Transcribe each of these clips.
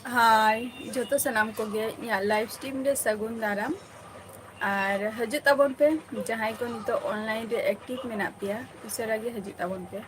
हाय जो तो सनाम को गे या लाइव स्ट्रीम रे सगुन दाराम और हजू ताबन पे जहां को नितो ऑनलाइन रे एक्टिव मेना पिया उसरा गे हजू ताबन पे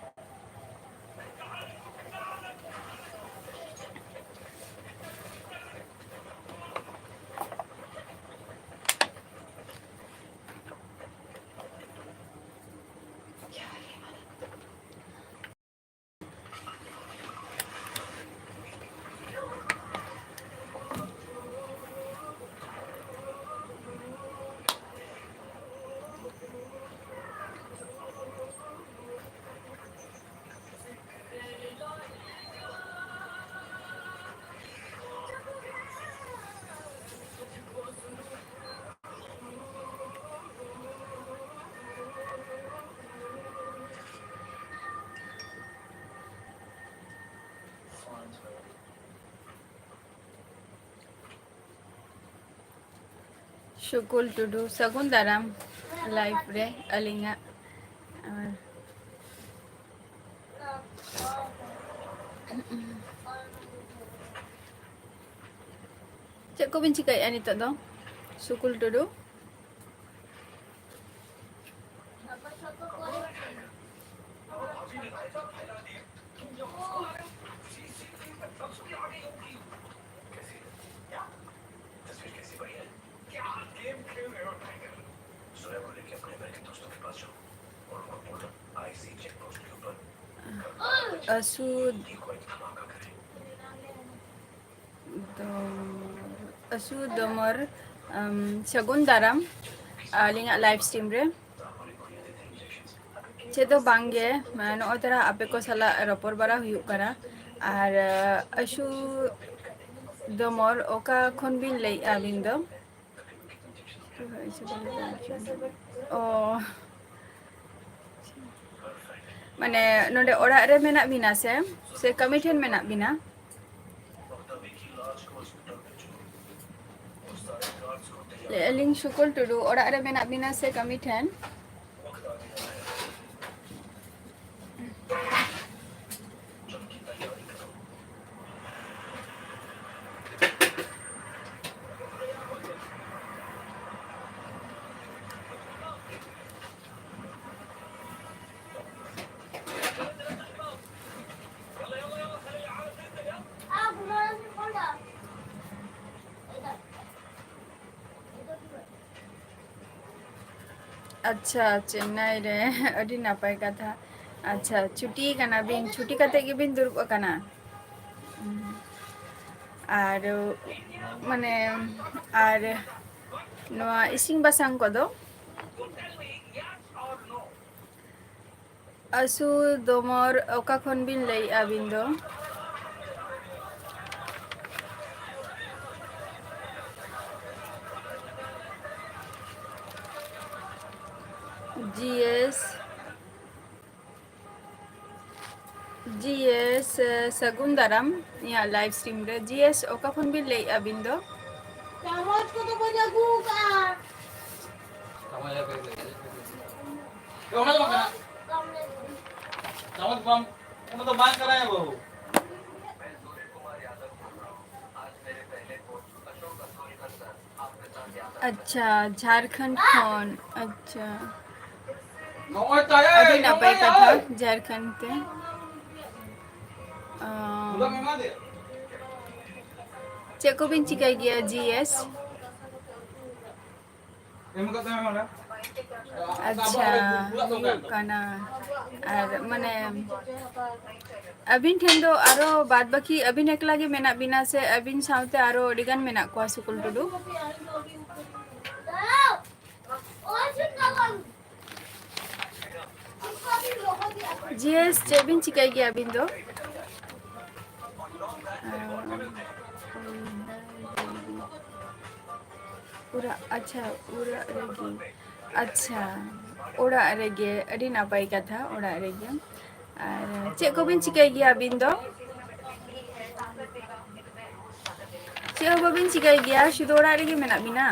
शुकुल टुडू सगुन दाराम लाइव रे अलिंगा चेक को बिन चिकाय नितो दो शुकुल टुडू असु असु दमर सगुन दाराम अलिंगा लाइव स्ट्रीम रे चेदो बांगे नो तरा आपे को सला रपोर बारा हुयु करा और असु दमर ओका खन बिन लई आबिन दो ओ माने नोडे ओड़ा रे मेना बिना से कमी ठेन मेना बिना लिंग शुकुल टुडू ओड़ा रे मेना बिना से कमी ठेन अच्छा चेन्नई रे अडी नापाय कथा अच्छा छुट्टी कना बिन छुट्टी कते के बिन दुरुब कना और माने और नोआ इसिंग बासांग को दो असु दोमर ओका खन बिन लई आबिन दो जीएस जीएस सगुन दाराम या लाइव स्ट्रीम रे जीएस ओका खन बिन लई आबिन दो Kamat ko to ba buka? Kamu bang kana? Kamu bang, kamu to bang kara hai bahu. अच्छा झारखंड खन अच्छा Noy tayo अडी eh, नापाय noy कथा ay. झारखंड ते Udah memang deh. चेक को बिन चिकाय गया GS Emang kata memang dah. अच्छा हुयु काना और माने अबिन ठेन दो आरो बाद बाकी अबिन एकला गे मेना बिना से अबिन साउते आरो अडिगान मेना को सुकुल टुडू जीएस चेबिन चिकाय गया अबिन दो पूरा अच्छा पूरा रेगी अच्छा ओड़ा रेगे अडी नापाय कथा ओड़ा रेगे और चे को बिन चिकाय गया अबिन दो चे हो बिन चिकाय गया शुद्ध ओड़ा रेगे मेना बिना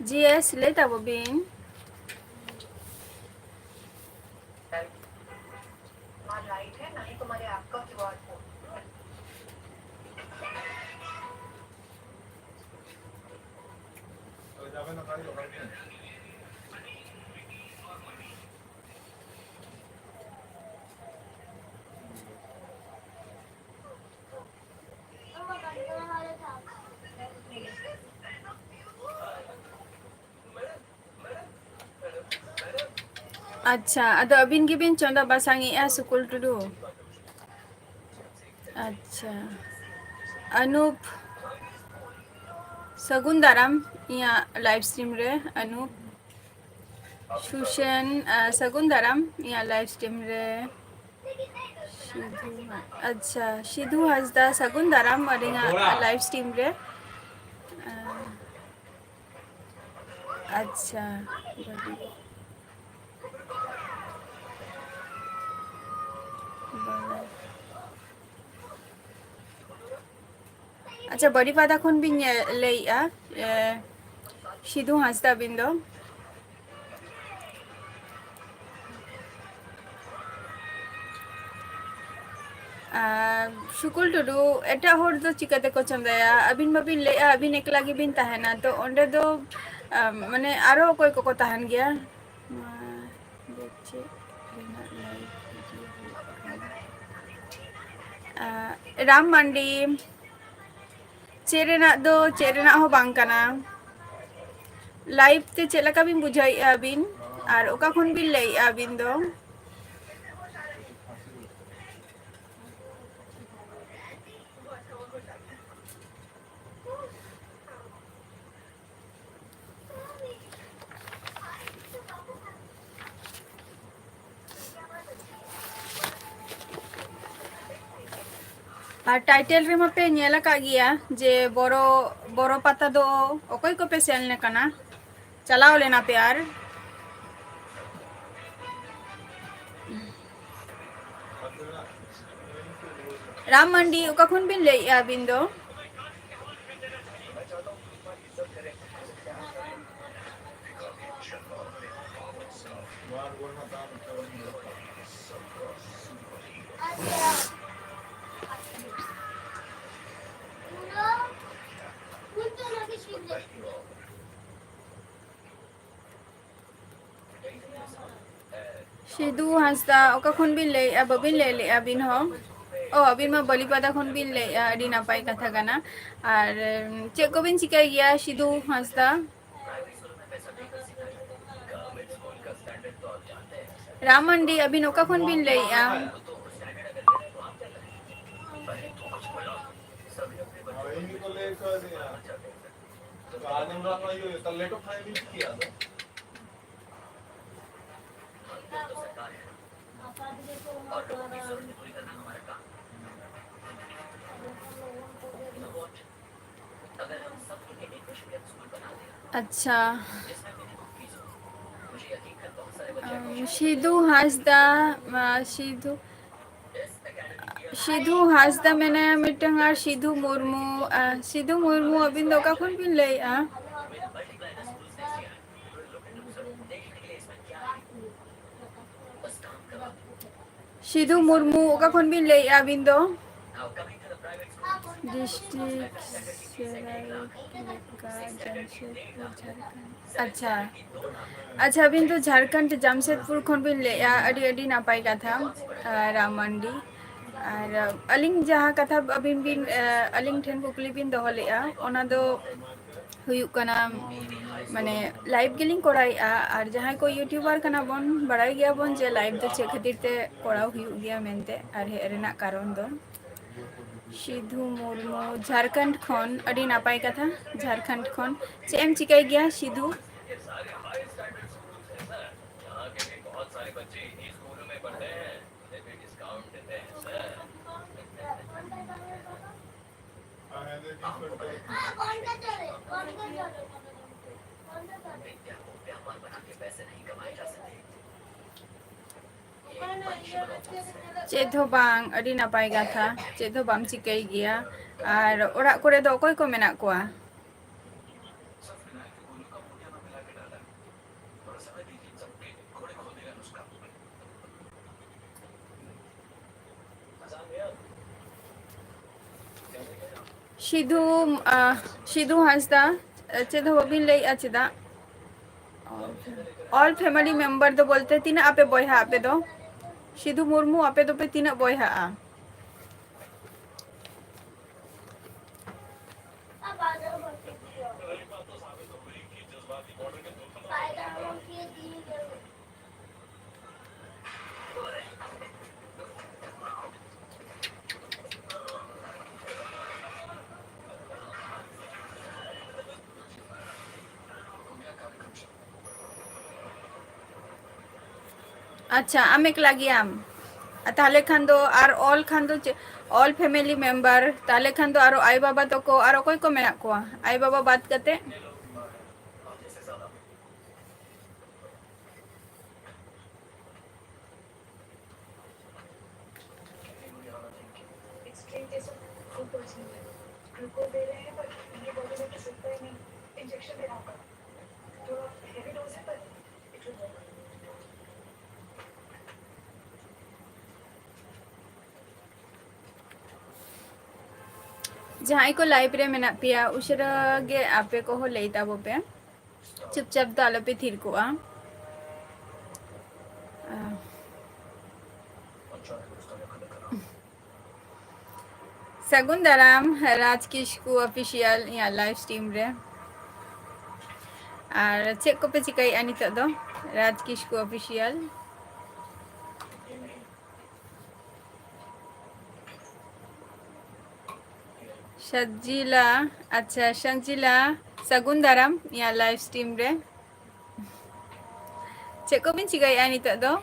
GS लेता वो बिन अच्छा अदो अबिन की बिन चंदा बासांगी आ सुकुल टुडू अच्छा अनूप सगुन दाराम या लाइव स्ट्रीम रे अनूप सुशन सगुन दाराम या लाइव स्ट्रीम रे अच्छा सिधु हासदा सगुन दाराम अरिंगा लाइव स्ट्रीम रे अच्छा अच्छा बड़ी पादा खुन बिन लेया सिधु हासदा बिन दो शुकुल टुडू एटा होर दो चिकाते को चंदाया अबिन मबिन ले अबिन एकला गे बिन तहना तो ओंडे दो माने आरो कोई को तहन गया राम मंडी चेरेना दो चेरेना हो बांग कना लाइव ते चेलका बिन बुझाई अबिन और ओका खुन बिन ले अबिन दो टाइटल रे पे नेला का गया जे बोरो बोरो पाता दो ओकोई को पे सेलने कना चलाओ लेना प्यार राम मंडी ओका खुन बिन ले अबिन दो सिधु हासदा ओका खुन बिन ले बबिन ले अबिन हो ओ अबिन मा बलिपादा खुन बिन ले अडी नापाई कथा गाना और चे को बिन चिकाई गया सिधु हासदा राम मंडी अबिन ओका खुन बिन ले अच्छा सिधु हासदा सिधु सिधु हासदा मैंने मिटंग और सिधु मुर्मू अबिन दो का खुन बिन ले सिधु मुर्मू ओका खुन बिन ले अबिन दो अच्छा अच्छा अबिन तो झारखंड जमशेदपुर खुन बिन ले अडी अडी नापाई कथा राम मंडी और अलिंग जहाँ कथा अबिन बिन अलिंग ठेन कुकली बिन दोहो लेआ ओना दो हुयुक कना माने लाइव गिलिंग कोराइआ और जहाँ को यूट्यूबर कना बोन बड़ाई गया बोन जे लाइव दो चे खातिर ते कोराव हुयुक गया मेनते और हे रेना कारण दो सिधु मुर्मू झारखंड खन अडी नापाई कथा झारखंड खन चे एम चिकाई गया सिधु चेद हो बांग अड़ी नापाय कथा चेद हो बाम चिकाई गिया और ओड़ा कोरे दो अकोय को मेना कोआ सिधु हांसदा चेद हो बिन लई अचदा ऑल फैमिली मेंबर दो बोलते तीना आपे बॉयहा आपे दो सिधु मुर्मू आपे दो पे तीना बॉयहा अच्छा आम एक लगी आम ताले खान दो आर ऑल खान दो ऑल फैमिली मेंबर ताले खान दो आरो आई बाबा तो को आरो कोई को मेना को आई बाबा बात करते जहाँ को लाइव रे मेना पिया उशरा गे आपे को हो लेता वो पे चुपचाप तो आलो पे थिर को सगुन दाराम राज किस्कू ऑफिशियल या लाइव स्ट्रीम रे और चेक को पे चिकाई आनी तो दो राज किस्कू ऑफिशियल सजिला अच्छा संजिला सगुन दाराम या लाइव स्ट्रीम रे चेक को बिन चिकाई आनी तो दो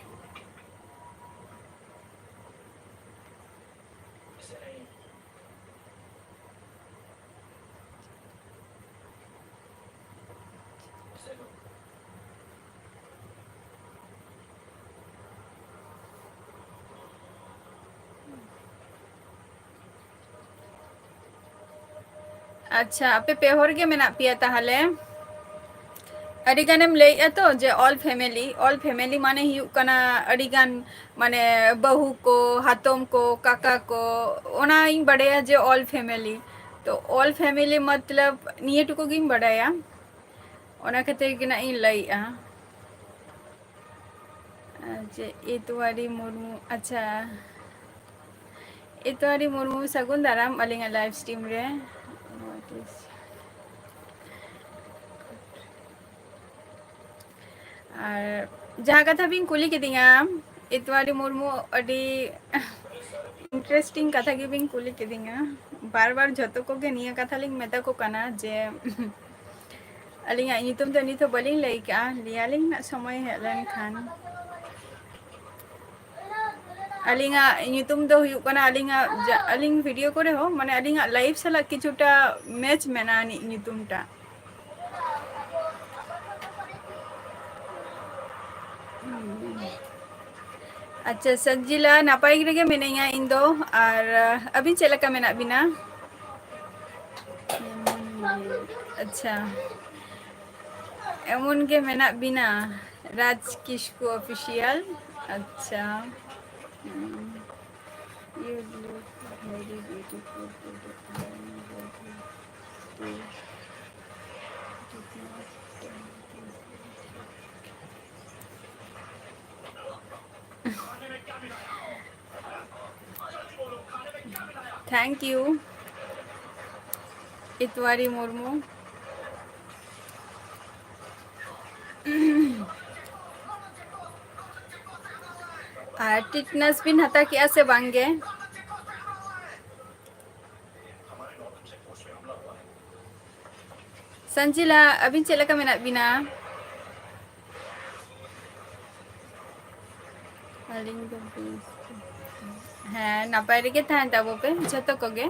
अच्छा आपे पेहर के मेना पिया ताहले अडिगानेम लई तो जे ऑल फैमिली माने ही कना अडिगान माने बहू को हातम को काका को ओना इन बड़ाया जे ऑल फैमिली तो ऑल फैमिली मतलब निये टुको गिन बड़ाया ओना खातिर गिना इन लई जे इतवारी मुर्मू अच्छा इतवारी मुर्मू सगुन दाराम अलिंगा लाइव स्ट्रीम रे और जहाँ कथा बिन कुली के दिंगा इतवारी मुर्मू अडी इंटरेस्टिंग कथा के बिन कुली के दिंगा बार बार जतो को के निया कथा लिंग मेता को कना जे अलिंगा नितुम तो नितो बलिंग लइका लियालिंग ना समय हेलन खान अलिंगा नितुम दो हुयु कना अलिंगा अलिंग वीडियो करे हो माने अलिंगा लाइव सला किछुटा मैच मेना नि नितुमटा अच्छा सजिला नापाई रेगे मेनेया इंदो और अभी चलका मेना बिना अच्छा एमन के मेना बिना राज किस्कू ऑफिशियल अच्छा you look very beautiful to the thank you Itwari Murmu टिटनेस बिन हता क्या से बांगे संजिला अभी चला का मेना बिना हाँ नापाय रेगे थान ताबो पे जतो कोगे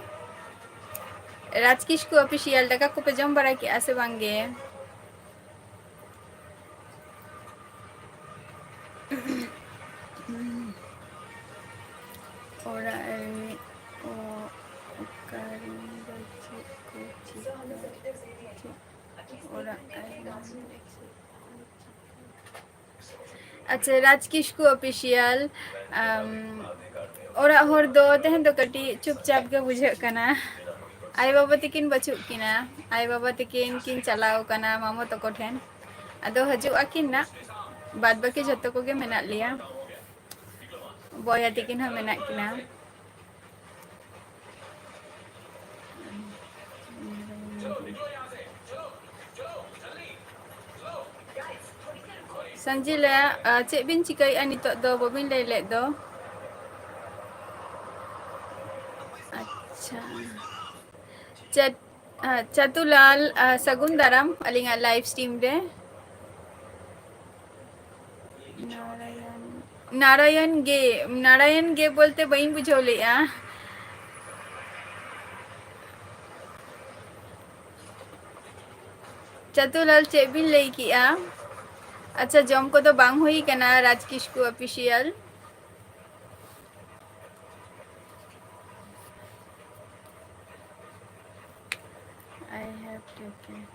राज किस्कू ऑफिशियल दाका को पे जम बड़ा क्या से बांगे अच्छा राज किस्कू ऑफिशियल ओरा हर दो तेहन दो कटी चुपचाप के बुझे कना आई बाबा तकिन बचुक किना आई बाबा तकिन किन चलाओ कना मामो तको ठेन अदो हजू अकिन ना बाद बाकी जतो को के मेना लिया बॉया तकिन हम मेना किना संजिला चेक बिन चिकाई नितो दो बबिन लay ले दो अच्छा चतुलाल सगुन दाराम अलिंगा लाइव स्ट्रीम रे नारायण गे बोलते बई बुझो लिया चतुलाल चेक बिन लay किया अच्छा जम को तो बांग हुई कना Raj Kisku official I have taken.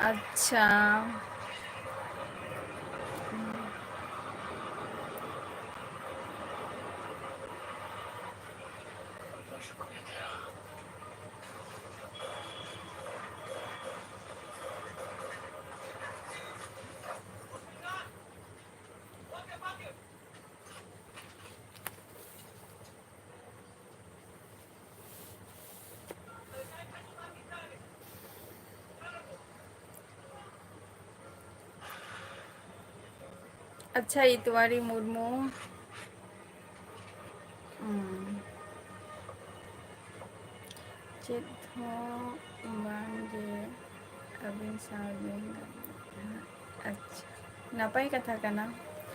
अच्छा अच्छा इतवारी मुर्मू चेत हो बांगे अबिन साबिन अच्छा नापाई कथा कना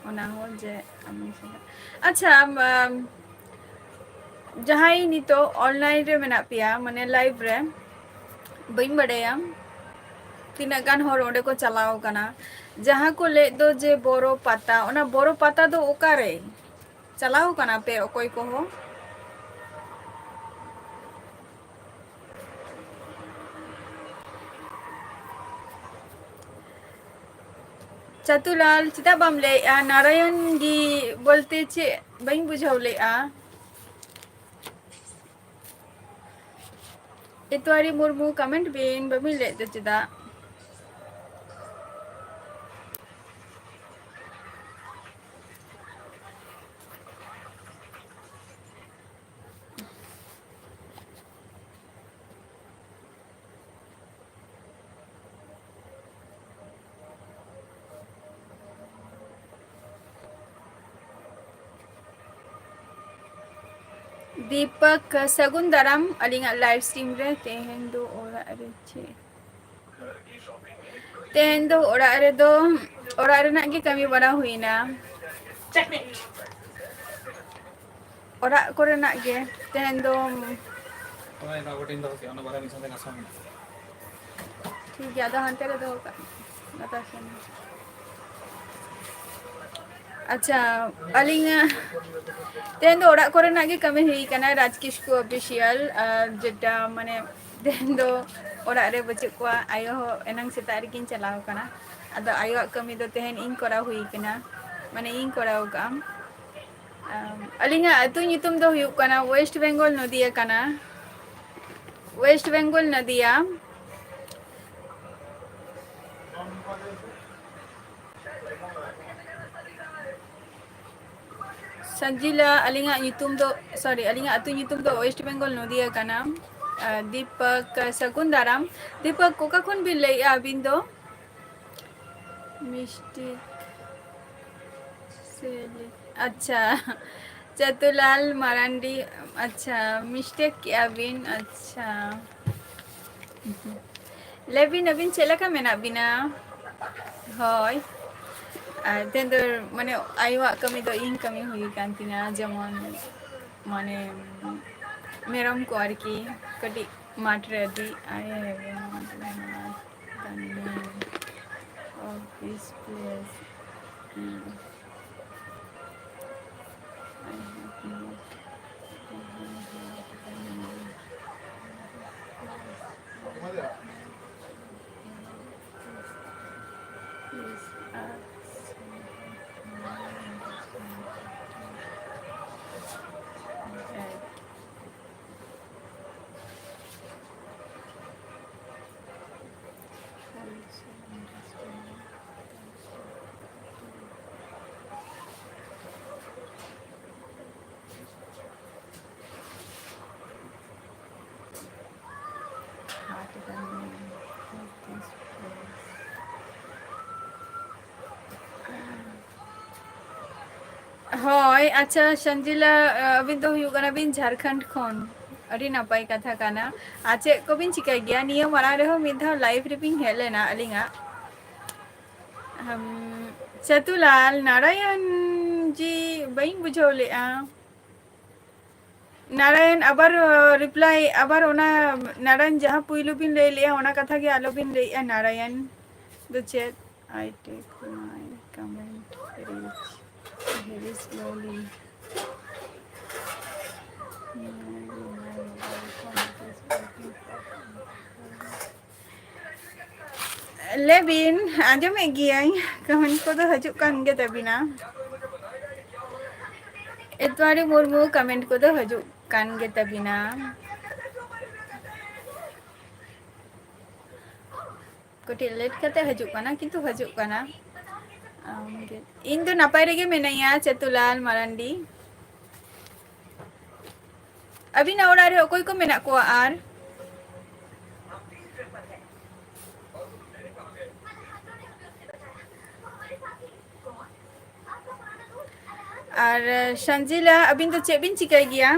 ओना हो जे अबिन साबिन अच्छा जहाई नितो ऑनलाइन रे मेना पिया माने लाइव रे बई बड़ाया तीना गान हर ओंडे को चलाओ कना जहाँ को ले दो जे बोरो पाता दो ओकारे चलाओ कना पे ओकोई को हो चतुलाल चिता बम ले नारायण गी बोलते चे बई बुझाव ले इतवारी मुर्मू कमेंट बिन बमी ले दे चिदा दीपक सगुन दाराम अलिंगा लाइव स्ट्रीम रे तेहन दो ओरा रे चे तेहन दो ओरा रे ना की कमी बड़ा हुई ना ओरा कोरे ना गे तेहन दो ठीक है तो हंते रे दो का बतासे अच्छा अलिंगा तेहन दो ओरा कोरे ना की कमी हुई कना राज किस्कू ऑफिशियल जेटा माने तेहन दो ओरा रे बच्चे को आयो हो एनंग सेता रे किन चलाओ कना अदो आयो कमी दो तेहन इन कोरा हुई कना माने इन कोराओ काम अलिंगा अतु नितुम दो हुई कना वेस्ट बंगाल नदिया कना वेस्ट बंगाल नदिया संजिला अलिंगा नितुम दो सॉरी अलिंगा अतु नितुम दो वेस्ट बंगाल नदिया कना दीपक सगुन दाराम दीपक कोका खुन बिन ले अबिन दो मिस्टेक से अच्छा चतुलाल मारांडी अच्छा मिस्टेक किया बिन अच्छा लेबिन अबिन चला का मेना बिना होय तेंदर माने आयुआ कमी दो इन कमी हुई कांतिना जमन माने मेरम को आरकी कटी माट रे दी आए this place. I have no. Please ask. Right. Hoi, acha Shanjila abin to huyuk kana bin Jharkhand khon. Adi napai katha kana. Ache ko bin chikai gya niya mara reho mid dhau live ripping hele na alinga. Chatulal Narayan ji bain bujhau le a. Narayan abar reply abar ona Narayan jaha puilu bin le le ona katha ge alo bin le Narayan. The chat I take my comment very slowly. Levin, anjom giang comment ko to hajuk kan ge tabina. Etwari murmu comment ko to hajuk kan ge tabina. Kotil late kate hajuk kana kintu hajuk kana. इन तो नापाई रगे में नहीं आ चतुलाल मरंडी अभी ना उड़ा रहे हो कोई को मेना को आर संजिला अभी तो चेबिन चिकाई गया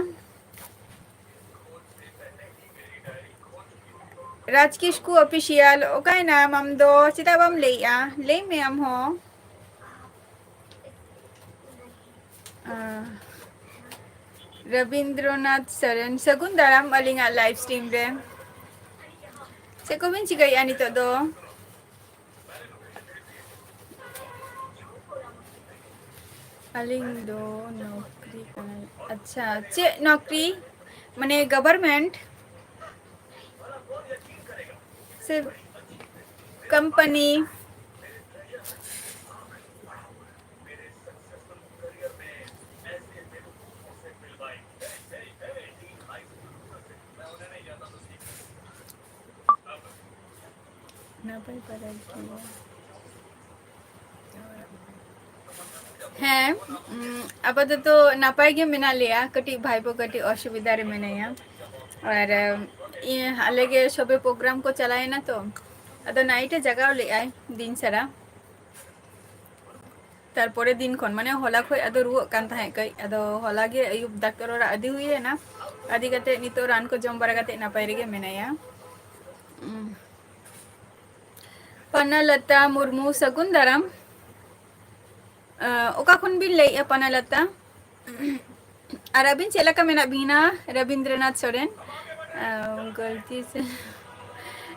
राजकिश को ऑफिशियल ओकाई नाम हम दो चिता बम ले में हम हो रविंद्रनाथ सरन सगुन दाराम अलिंगा लाइव स्ट्रीम रे से को बिन चिकाई आनी तो दो अलिंग दो नौकरी करना अच्छा चे नौकरी मने गवर्नमेंट से कंपनी हैं आपातत नापाय गे मेना लिया कटी भाईपो कटी असुविधा रे मेनाया और हाले गे सबे प्रोग्राम को चलाए ना तो अदो नाइटे जगाव ले आय दिन सारा तारपरे दिन खन माने होला खय अदो रुव कान थाहे कई अदो होला गे अयुब डाक्टर ओरा आदि हुए ना आदि कते नितो रान को जम बारा कते नापाय रे गे मेनाया पन्नालता मुर्मू सगुन दाराम ओका खुन बिन ले पन्नालता और अबिन चेलका मेना बिना रविंद्रनाथ सोरेन गलती से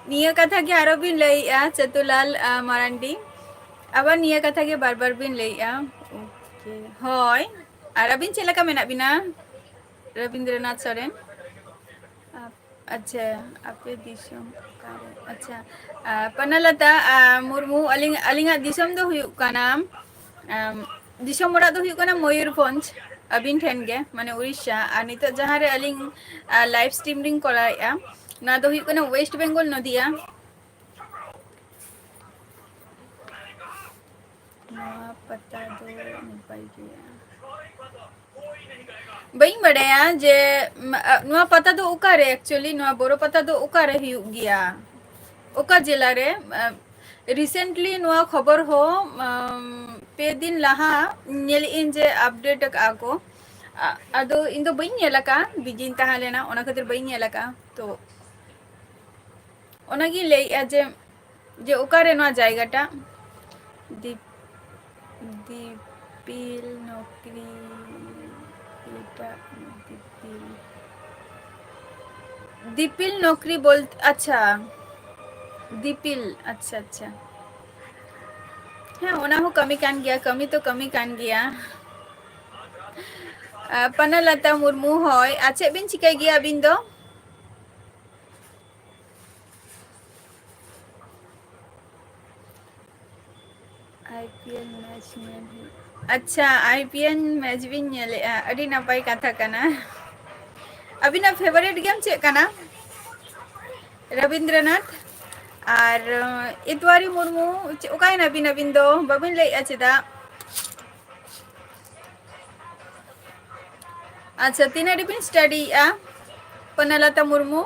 निया कथा के आरो बिन ले चतुलाल मारांडी अब निया कथा के बार बार बिन ले ओके होय और अबिन चेलका मेना बिना रविंद्रनाथ सोरेन अच्छा आपे दिसम अच्छा पन्नालता मुर्मू अलिंगा दिसम दो हुयु काना दिसम ओरा दो हुयु काना मयूरभंज अबिन ठेन गे माने उड़ीसा और नितो जहाँ रे अलिंग लाइव स्ट्रीमिंग कराया ना दो हुयु काना वेस्ट बेंगल नदिया पता दो नपाई गया बई बड़ाया जे नुआ पता दो उकारे एक्चुअली नुआ बोरो पता दो उकारे हुयु गया ओका जिला रे रिसेंटली नुआ खबर हो पे दिन लहा नेल इन जे अपडेट आको अदो इन दो बई नेलका बिजिन तहा लेना ओना खातिर बई नेलका तो ओनागी ले जे ओकारे नुआ जायगाटा दीपिल नौकरी दीपिल नौकरी बोल अच्छा दीपिल अच्छा अच्छा ᱦᱮᱸ ᱚᱱᱟ ᱦᱚᱸ ᱠᱟᱹᱢᱤ ᱠᱟᱱ ᱜᱮᱭᱟ, ᱠᱟᱹᱢᱤ ᱛᱚ ᱠᱟᱹᱢᱤ ᱠᱟᱱ ᱜᱮᱭᱟ᱾ ᱯᱟᱱᱟᱞᱚᱛᱟ ᱢᱩᱨᱢᱩ ᱦᱳᱭ, ᱟᱨ ᱪᱮᱫ ᱵᱤᱱ ᱪᱤᱠᱟᱹᱭ ᱜᱮᱭᱟ ᱟᱹᱵᱤᱱ ᱫᱚ? IPL ᱢᱮᱪ ᱧᱮᱞ ᱦᱩᱭᱩᱜ, ᱟᱪᱪᱷᱟ IPL ᱢᱮᱪ ᱵᱤᱱ ᱧᱮᱞᱮᱜᱼᱟ, ᱟᱹᱰᱤ ᱱᱟᱯᱟᱭ ᱠᱟᱛᱷᱟ ᱠᱟᱱᱟ᱾ ᱟᱹᱵᱤᱱᱟᱜ ᱯᱷᱮᱵᱟᱨᱤᱴ ᱜᱮᱢ ᱪᱮᱫ ᱠᱟᱱᱟ? ᱨᱚᱵᱤᱱᱫᱨᱚᱱᱟᱛᱷ ᱟᱨ ᱤᱛᱣᱟᱨᱤ ᱢᱩᱨᱢᱩ ᱚᱠᱟᱭᱱᱟᱵᱤᱱ ᱟᱹᱵᱤᱱ ᱫᱚ ᱵᱟᱹᱵᱤᱱ ᱞᱟᱹᱭᱮᱫᱼᱟ ᱪᱮᱫᱟᱜ? ᱟᱪᱪᱷᱟ ᱛᱤᱱᱟᱹᱜ ᱨᱮᱵᱤᱱ ᱥᱴᱟᱰᱤᱭᱮᱜᱼᱟ ᱯᱚᱱᱚᱞᱚᱛᱟ ᱢᱩᱨᱢᱩ?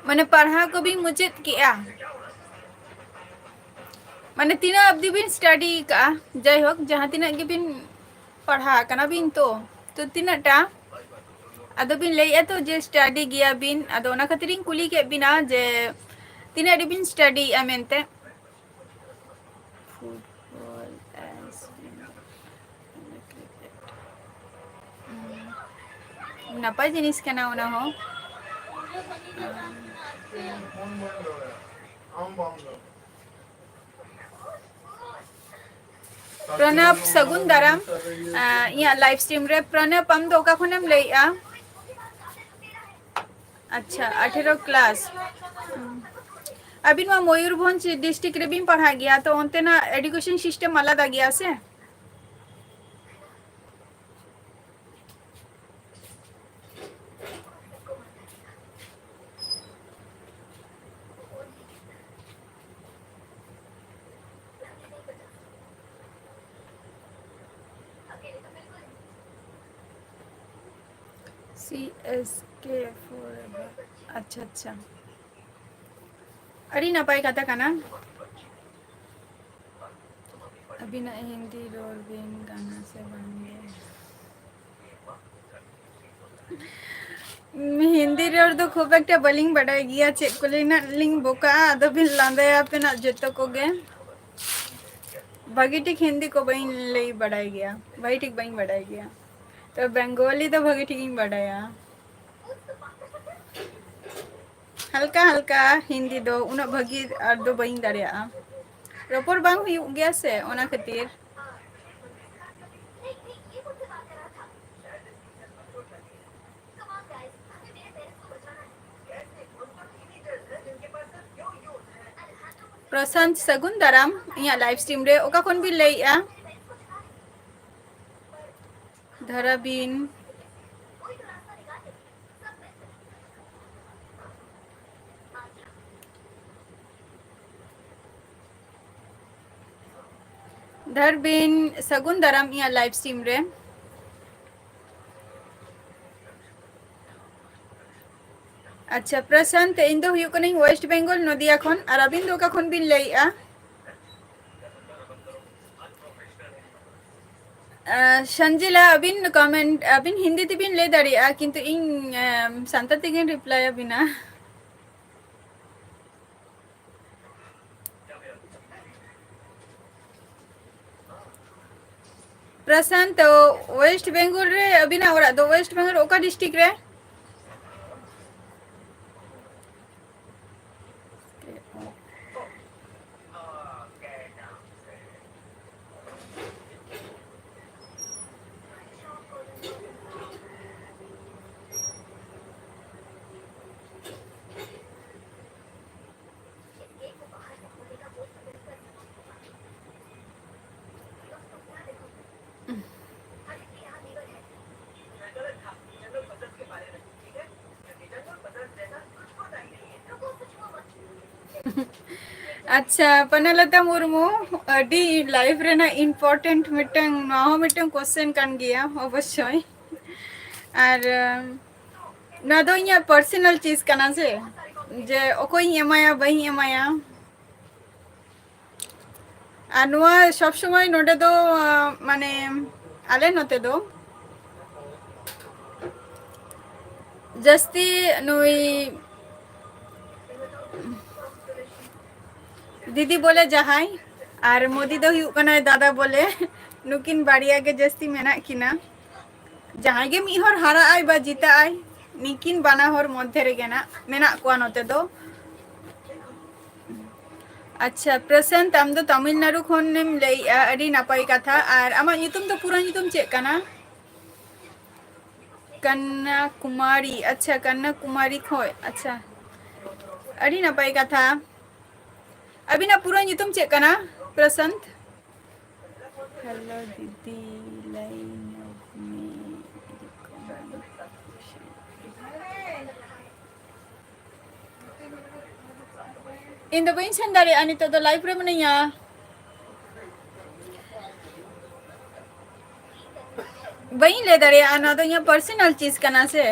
ᱢᱟᱱᱮ ᱯᱟᱲᱦᱟᱣ ᱠᱚᱵᱤᱱ ᱢᱩᱪᱟᱹᱫ ᱠᱮᱜᱼᱟ? ᱢᱟᱱᱮ ᱛᱤᱱᱟᱹᱜ ᱚᱵᱫᱤ ᱵᱤᱱ ᱥᱴᱟᱰᱤ ᱠᱟᱜᱼᱟ? ᱡᱟᱭᱦᱳᱠ ᱡᱟᱦᱟᱸ ᱛᱤᱱᱟᱹᱜ ᱜᱮᱵᱤᱱ ᱯᱟᱲᱦᱟᱜ ᱠᱟᱱᱟ ᱵᱤᱱ ᱛᱚ ᱛᱤᱱᱟᱹᱜ ᱴᱟ? ᱟᱫᱚ ᱵᱤᱱ ᱞᱟᱹᱭᱮᱜᱼᱟ ᱛᱚ ᱡᱮ ᱥᱴᱟᱰᱤ ᱜᱮᱭᱟᱵᱤᱱ, ᱟᱫᱚ ᱚᱱᱟ ᱠᱷᱟᱹᱛᱤᱨᱤᱧ ᱠᱩᱞᱤ ᱠᱮᱫ ᱵᱤᱱᱟ ᱡᱮ ᱛᱤᱱᱟᱹᱜ ᱨᱮᱵᱤᱱ ᱥᱴᱟᱰᱤᱭᱮᱜᱼᱟ ᱢᱮᱱᱛᱮ? ᱯᱷᱩᱴᱵᱚᱞ ᱱᱟᱯᱟᱭ ᱡᱤᱱᱤᱥ ᱠᱟᱱᱟ ᱚᱱᱟ ᱦᱚᱸ᱾ ᱯᱨᱚᱱᱚᱵ ᱥᱟᱹᱜᱩᱱ ᱫᱟᱨᱟᱢ ᱤᱧᱟᱹᱜ ᱞᱟইᱯᱷ ᱥᱴᱨᱤᱢ ᱨᱮ᱾ ᱯᱨᱚᱱᱚᱵ ᱟᱢ ᱫᱚ ᱚᱠᱟ ᱠᱷᱚᱱᱮᱢ ᱞᱟᱹᱭᱮᱜᱼᱟ? ᱟᱪᱪᱷᱟ 18 ᱠᱞᱟᱥ᱾ ᱟᱹᱵᱤᱱ ᱢᱟ ᱢᱚᱭᱩᱨᱵᱷᱚᱸᱡᱽ ᱰᱤᱥᱴᱤᱠ ᱨᱮᱵᱤᱱ ᱯᱟᱲᱦᱟᱜ ᱜᱮᱭᱟ, ᱛᱚ ᱚᱱᱛᱮᱱᱟᱜ ᱮᱰᱩᱠᱮᱥᱚᱱ ᱥᱤᱥᱴᱮᱢ ᱟᱞᱟᱫᱟ ᱜᱮᱭᱟ ᱥᱮ? CSK forever. ᱟᱪᱪᱷᱟ ᱟᱪᱪᱷᱟ, ᱟᱹᱰᱤ ᱱᱟᱯᱟᱭ ᱠᱟᱛᱷᱟ ᱠᱟᱱᱟ᱾ ᱟᱹᱵᱤᱱᱟᱜ ᱦᱤᱱᱫᱤ ᱨᱚᱲ ᱵᱤᱱ ᱜᱟᱱᱟ ᱥᱮ ᱵᱟᱝᱜᱮ? ᱦᱤᱱᱫᱤ ᱨᱚᱲ ᱫᱚ ᱠᱷᱩᱵ ᱮᱠᱴᱟ ᱵᱟᱹᱞᱤᱧ ᱵᱟᱰᱟᱭ ᱜᱮᱭᱟ, ᱪᱮᱫ ᱠᱚᱞᱤᱱᱟᱜ ᱞᱤᱧ ᱵᱚᱠᱟᱜᱼᱟ ᱟᱫᱚ ᱵᱤᱱ ᱞᱟᱸᱫᱟᱭᱟ ᱟᱯᱮᱱᱟᱜ ᱡᱚᱛᱚ ᱠᱚᱜᱮ᱾ ᱵᱷᱟᱹᱜᱤ ᱴᱷᱤᱠ Hindi ko bain lay baday gaya, bhagi thik bain baday gaya. To Bengali do bhagi thik ᱤᱧ ᱵᱟᱰᱟᱭᱟ, ᱦᱟᱞᱠᱟ ᱦᱟᱞᱠᱟ ᱦᱤᱱᱫᱤ ᱫᱚ ᱩᱱᱟᱹᱜ ᱵᱷᱟᱹᱜᱤ ᱟᱨ ᱫᱚ ᱵᱟᱹᱧ ᱫᱟᱲᱮᱭᱟᱜᱼᱟ, ᱨᱚᱯᱚᱲ ᱵᱟᱝ ᱦᱩᱭᱩᱜ ᱜᱮᱭᱟ ᱥᱮ ᱚᱱᱟ ᱠᱷᱟᱹᱛᱤᱨ᱾ ᱯᱨᱚᱥᱟᱱᱛ ᱥᱟᱹᱜᱩᱱ ᱫᱟᱨᱟᱢ ᱤᱧᱟᱹᱜ ᱞᱟᱭᱤᱯᱷ ᱥᱴᱨᱤᱢ ᱨᱮ ᱚᱠᱟ ᱠᱷᱚᱱ ᱵᱤᱱ ᱞᱟᱹᱭᱮᱜᱼᱟ? ᱫᱷᱟᱨᱟᱵᱤᱱ ᱫᱷᱟᱨᱵᱤᱱ ᱥᱟᱹᱜᱩᱱ ᱫᱟᱨᱟᱢ ᱤᱧᱟᱹᱜ ᱞᱟᱭᱤᱯᱷ ᱥᱴᱨᱤᱢ ᱨᱮ᱾ ᱟᱪᱪᱷᱟ ᱯᱨᱚᱥᱟᱱᱛ, ᱤᱧ ᱫᱚ ᱦᱩᱭᱩᱜ ᱠᱟᱹᱱᱟᱹᱧ ᱳᱭᱮᱥᱴ ᱵᱮᱝᱜᱚᱞ ᱱᱚᱫᱤᱭᱟ ᱠᱷᱚᱱ, ᱟᱨ ᱟᱹᱵᱤᱱ ᱫᱚ ᱚᱠᱟ ᱠᱷᱚᱱ ᱵᱤᱱ ᱞᱟᱹᱭᱮᱜᱼᱟ? ᱥᱚᱧᱡᱤᱞᱟ ᱟᱹᱵᱤᱱ ᱠᱚᱢᱮᱱᱴ ᱟᱹᱵᱤᱱ ᱦᱤᱱᱫᱤ ᱛᱮᱵᱤᱱ ᱞᱟᱹᱭ ᱫᱟᱲᱮᱭᱟᱜᱼᱟ, ᱠᱤᱱᱛᱩ ᱤᱧ ᱥᱟᱱᱛᱟᱲ ᱛᱮᱜᱤᱧ ᱨᱤᱯᱞᱟᱭ ᱟᱵᱤᱱᱟ᱾ ᱯᱨᱚᱥᱟᱱᱛ ᱳᱭᱮᱥᱴ ᱵᱮᱝᱜᱚᱞ ᱨᱮ ᱟᱹᱵᱤᱱᱟᱜ ᱚᱲᱟᱜ ᱫᱚ ᱳᱭᱮᱥᱴ ᱵᱮᱝᱜᱚᱞ ᱚᱠᱟ ᱰᱤᱥᱴᱤᱠ ᱨᱮ? ᱟᱪᱪᱷᱟ ᱯᱚᱱᱚᱞᱚᱛᱟ ᱢᱩᱨᱢᱩ, ᱟᱹᱰᱤ ᱞᱟᱭᱤᱯᱷ ᱨᱮᱱᱟᱜ ᱤᱢᱯᱚᱨᱴᱮᱱᱴ ᱢᱤᱫᱴᱟᱝ ᱱᱚᱣᱟ ᱦᱚᱸ ᱢᱤᱫᱴᱟᱝ ᱠᱚᱥᱪᱮᱱ ᱠᱟᱱ ᱜᱮᱭᱟ ᱚᱵᱚᱥᱥᱳᱭ, ᱟᱨ ᱱᱚᱣᱟ ᱫᱚ ᱤᱧᱟᱹᱜ ᱯᱟᱨᱥᱚᱱᱟᱞ ᱪᱤᱡ ᱠᱟᱱᱟ ᱥᱮ, ᱡᱮ ᱚᱠᱚᱭᱤᱧ ᱮᱢᱟᱭᱟ ᱵᱟᱹᱧ ᱮᱢᱟᱭᱟ, আর নোয়া সব সময় নোডে দো মানে আলে নতে দো জাস্তি নুই दीदी बोले जहाई और मोदी दो हुयुग कना दादा बोले नुकिन बाड़िया के जस्ती मेना किना जहां गे मी हर हारा आय बा जीता आय निकिन बाना हर मध्य रे गेना मेना कोआ नते दो अच्छा प्रशांत आम दो तमिलनाडु खनेम लैया अडी नापाई कथा और आमा युतुम तो पूरा युतुम चेक कना कन्या कुमारी अच्छा कन्या कुमारी खोय अच्छा अडी नापाई कथा अभी ना पूरा युतुम चेक कना प्रशांत हेलो दीदी लाइन इन दो बइन सेन दारे अनि तो लाइव रे मनेया बइन ले दारे आना तो यहाँ पर्सनल चीज कना से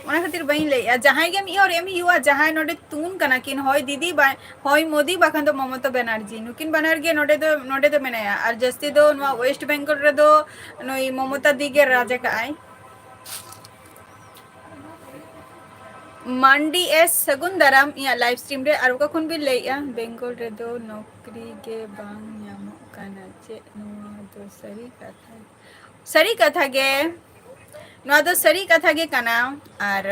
ओना खातिर बइन ले जहां गे मी और एम युवा जहां नोडे तून कना किन होय दीदी बा होय मोदी बाखन तो ममता बनर्जी नुकिन बनार गे नोडे तो मेनाया और जस्ती दो नवा वेस्ट बेंगल रे दो नोई ममता दिगे राजा का आय मंडी एस सगुन दाराम या लाइव स्ट्रीम रे और का खुन भी लेया बेंगल रे दो नौकरी के बांग यामो काना चे नवा दो सरी कथा गे नवा दो सरी कथा गे कना और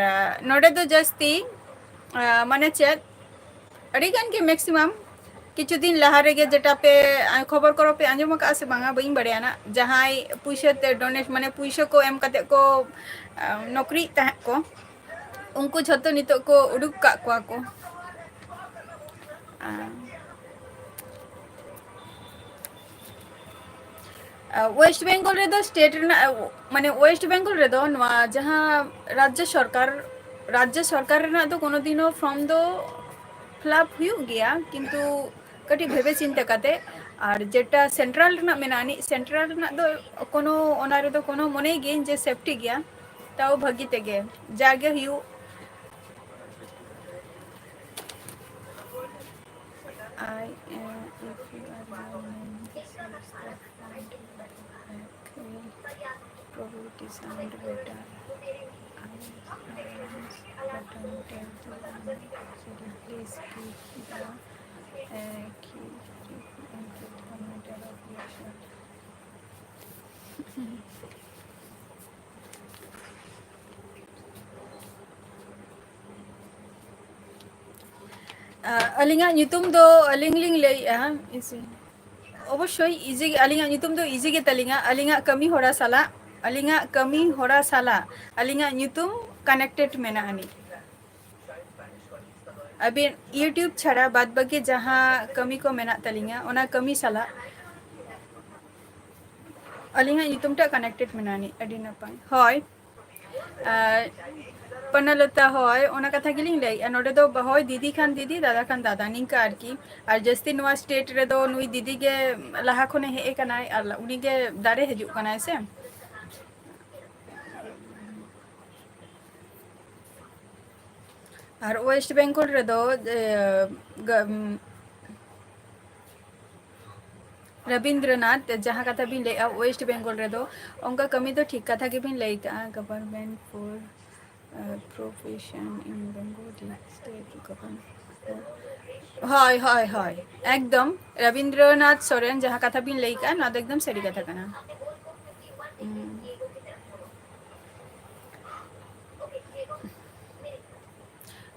नोडे दो जस्ती माने चेत अड़ी गान के मैक्सिमम किछु दिन लहा रेगे जेटा पे खबर करो पे आंजम का से बांगा बइन बड़िया ना जहां पुइसे ते डोनेट माने पुइसे को एम कते को नौकरी तह को उनको झतो नितो को उडुक का को वेस्ट बेंगल रे दो स्टेट माने वेस्ट बेंगल रे दो जहां राज्य सरकार रे ना तो कोनो दिनो फॉर्म दो फ्लैप हुई गया किंतु कटी भेबे चिंता काते और जेटा सेंट्रल ना मेनानी सेंट्रल ना दो कोनो ओना रे दो कोनो मने गे जे सेफ्टी गया ताओ भागी तेगे जागे हुई I am if you are probability sound better. Please keep अलिंगा ᱧᱩᱛᱩᱢ ᱫᱚ ᱟᱹᱞᱤᱧ ᱞᱤᱧ ᱞᱟᱹᱭᱮᱜᱼᱟ অবশ্যই ইজি আলিঙ্গা ᱧᱩᱛᱩᱢ ᱫᱚ ইজি ᱜᱮ ᱛᱟᱹᱞᱤᱧᱟ ᱟᱹᱞᱤᱧᱟᱜ ᱠᱟᱹᱢᱤ ᱦᱚᱨᱟ ᱥᱟᱞᱟᱜ ᱟᱹᱞᱤᱧᱟᱜ ᱧᱩᱛᱩᱢ কানেক্টেড মেনা আনি अभी यूट्यूब छाड़ा बाद बाकी जहाँ कमी को मेना तलिंगा ओना कमी साला अलिंगा ᱧᱩᱛᱩᱢ टा कनेक्टेड मेनानी अडी नपाय होय पनलता होय ओना कथा गिलिंग लई नोडे दो होय दीदी खान दीदी दादा खान दादा निंका आरकी और जस्ती नवा स्टेट रे दो नुई दीदी के लहा खने हे कनाय और उनी के दारे हजू कनाय से और वेस्ट बेंगल रे दो रविंद्रनाथ जहाँ कथा बिन लैया वेस्ट बेंगल रे दो उनका कमी तो ठीक कथा के बिन लई का government for profession in Bengal state government hi hi hi एकदम रविंद्रनाथ सोरेन जहाँ कथा बिन लई का ना एकदम सही कथा कना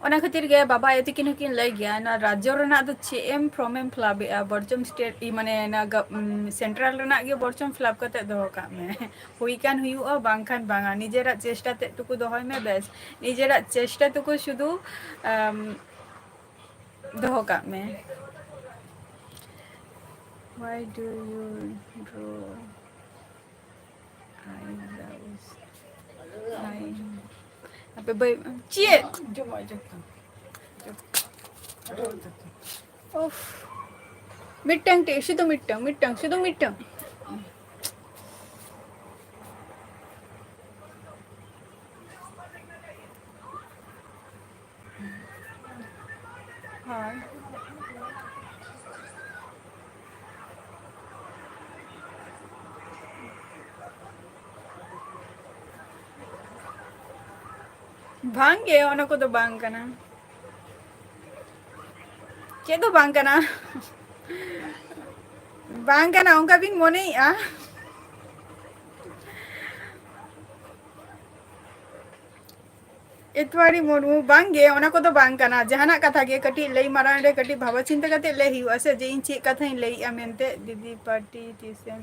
ओना खातिर गे बाबा एति किन किन लई गया ना राज्य रना दो चेम फ्रॉम फ्लैप बर्चम स्टेट माने ना सेंट्रल रना गे बर्चम फ्लैप कते दो का में हुई कान हुयुआ बांखान बांगा निजेरा चेष्टा ते टुकु दोहय में बेस निजेरा चेष्टा टुकु शुधु दोह का में why do you draw eyebrows apa bayi cie jom aja off midtang te sudah midtang हाँ भांग के ओना को तो बांग कना चे तो बांग कना बांग कना उनका बिन मोने आ इतवारी मुर्मू बांगे ओना को तो बांग कना जहाना कथा के कटी लई मारान रे कटी भाव चिंता कते ले हिउ असे जे इन चे कथा इन लई अमेंते दीदी पार्टी टीसन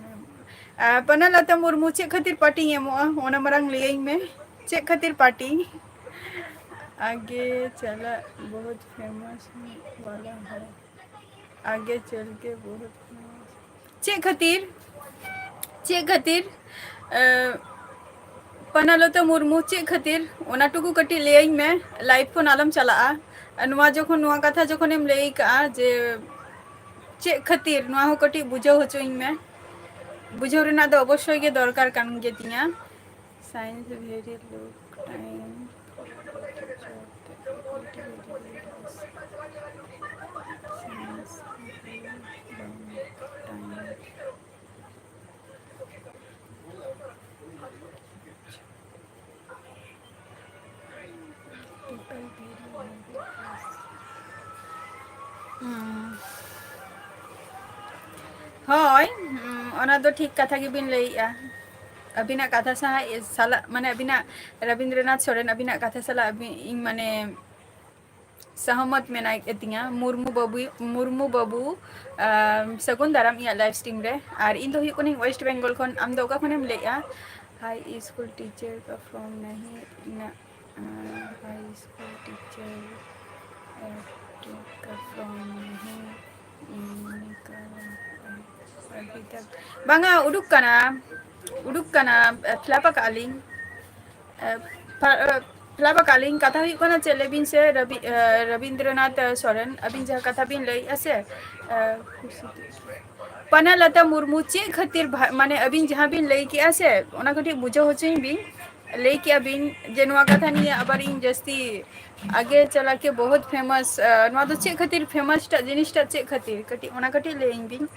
पनलता मुर्मू चे खातिर पार्टी एमो ओना मरंग लेई में चे खातिर पार्टी आगे चला बहुत फेमस वाला है आगे चल के बहुत फेमस चे खातिर पनलता मुर्मू चे खातिर ओना टुकु कटी लेई में लाइव को नालम चला नुआ जखन नुआ कथा जखन एम लेई का जे चे खातिर नुआ हो कटी बुझाव होचोई में बुझाव रेना दो अवश्य गे दरकार कान गे तिया साइंस वेरी लो टाइम हय ओना दो ठीक कथा के बिन लईआ अबिना कथा साला माने अबिना रविंद्रनाथ सोरेन अबिना कथा साला इन माने सहमत में नाइक एतिया मुर्मू बाबू सगुन दाराम इया लाइव स्ट्रीम रे और इन दो हुई कोनी वेस्ट बेंगल खन आम दो का खनेम लेया हाई स्कूल टीचर का फ्रॉम नहीं ना हाई स्कूल टीचर का फ्रॉम नहीं अभी तक बांगा उडुक कना फ्लापा कालिंग फ्लापा कालिंग कथा हुई कोना चले बिन से रविंद्रनाथ सोरेन अबिन जहाँ कथा बिन लई असे पनलता मुर्मू चे खातिर माने अबिन जहाँ बिन लई के असे ओना कटी बुझो होचई बिन लई के अबिन जे नुआ कथा निये अबार इन जस्ती आगे चला के बहुत फेमस नुआ तो चे खातिर फेमस टा जिनिस टा चे खातिर कटी ओना कटी लई बिन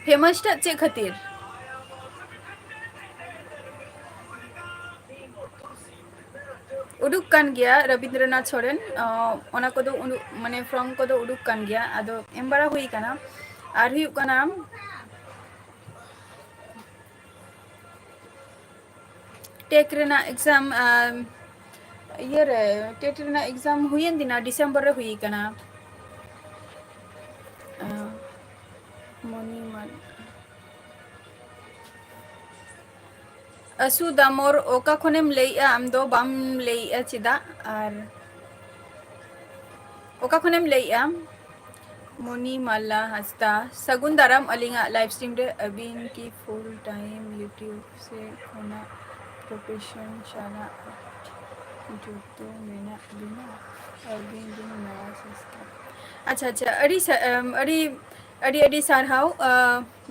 फेमस टा चे खातिर उडुक कान गया रविंद्रनाथ सोरेन ओना को दो माने फ्रॉम को दो उडुक कान गया आदो एम्बारा हुई काना आर हुई काना टेक रेना एग्जाम ये रे टेट रेना एग्जाम हुई दिना दिसंबर रे हुई काना मनी मान असु दामोर ओका खनेम लईआ आम दो बाम लईआ चिदा और ओका खनेम लईआ मोनी माला हस्ता सगुन दाराम अलिंगा लाइव स्ट्रीम रे अबिन की फुल टाइम यूट्यूब से खोना प्रोफेशन शाला जो तो मेना बिना अबिन दिन नया सब्सक्राइब अच्छा अड़ी सारहाव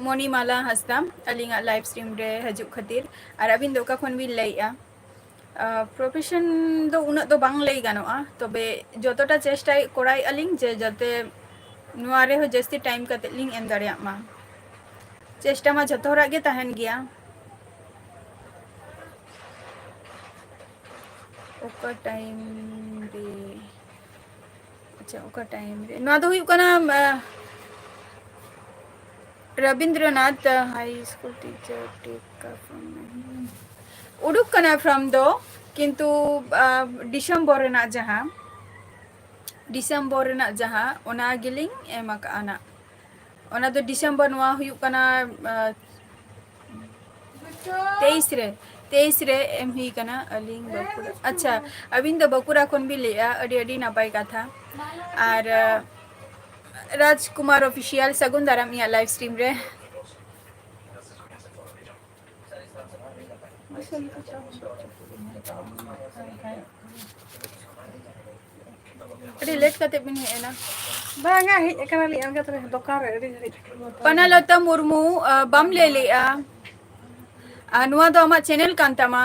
मोनी माला हस्ता अलिंगा लाइव स्ट्रीम रे हजु खातिर और अबिन दो का खन बिन लईआ प्रोफेशन दो उना दो बांग लई गानोआ तबे जतटा चेष्टा कोराई अलिंग जे जते नुआ रे हो जस्ती टाइम कते लिंग एम दाड़िया मा चेष्टा मा जतो हरा गे तहन गया ओका टाइम रे अच्छा ओका टाइम रे नुआ दो हुई कना रविंद्रनाथ हाई स्कूल टीचर टेक का फ्रॉम नहीं उडुक कना फ्रॉम दो किंतु डिसेंबर रेना जहाँ ओना गिलिंग एम आना ओना दो डिसेंबर नुआ हुई कना 23 रे एम हुई कना अलिंग बकुरा अच्छा अबिन दो बकुरा खन भी लिया अड़ी नापाय कथा और राजकुमार ऑफिशियल सगुन दाराम इया लाइव स्ट्रीम रे अड़ी लेट कते बिन है ना बांगा ही एकना li angka terus dokar ri पनलता Murmu बम ले लिया नुआ दो आमा चैनल कांतामा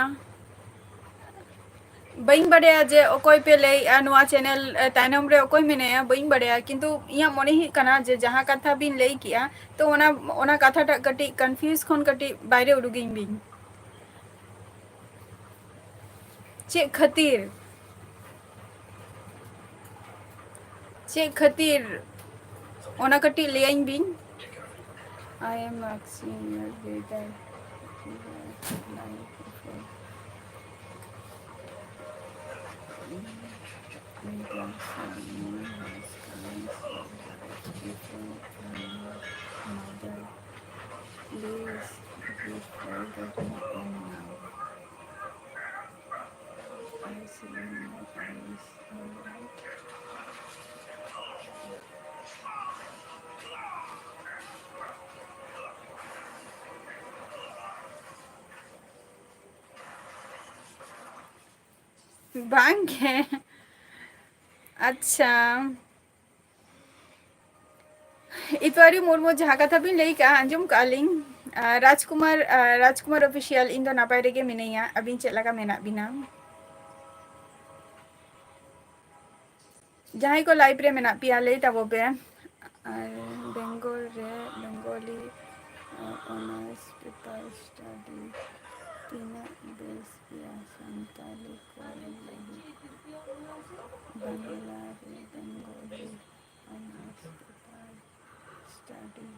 बइन बड़े जे ओकोय पे ले नुआ चैनल तायनम रे ओकोय मेने बइन बड़े किंतु इया मने ही कना जे जहां कथा बिन ले किया तो ओना कथा टा कटी कंफ्यूज खन कटी बाहरे उडुगिन बिन चे खातिर ओना कटी लेयाइन बिन I am asking your data please give forgotten and now I see my eyes alright. Bank है अच्छा इतवारी मुर्मू जहाँ कथा बिन लई का अंजुम कालिंग राजकुमार ऑफिशियल इन दो नापाय रेगे मिनैया अबिन चेक लगा मेना बिना जहाँ को लाइव रे मेना पिया लई ताबो पे बेंगोली ऑनर्स पेपर स्टडी तीना बेस पिया संताली को बांग्ला रे Bengali honours paper study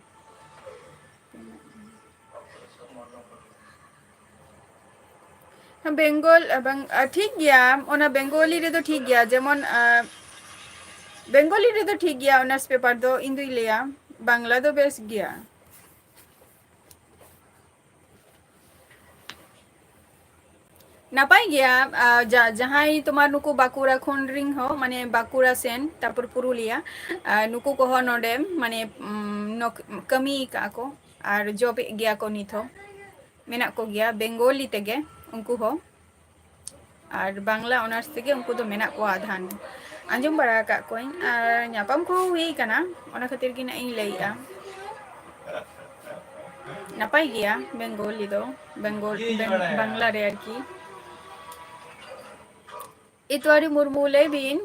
Bengal ठीक गया ओना बेंगोली रे तो ठीक गया जेमन बेंगोली रे तो ठीक गया ऑनर्स पेपर दो इन दुई लिया बांग्ला दो बेस गया नापाय गया जहाँ तुम्हार नुकु बाकुरा खन रिंग हो माने बाकुरा सेन तारपर पुरुलिया नुकु को हो नोडे माने कमी का को और जॉब गया को नित हो मेना को गया बेंगोली तेगे उनको हो और बांग्ला ऑनर्स तेगे उनको तो मेना को आधान आंजम बड़ा का कोई और नापम को हुई कना ओना खातिर कि ना इन लईआ नापाय गया बेंगोली दो बांग्ला रे आरकी इतवारी मुर्मू ले बिन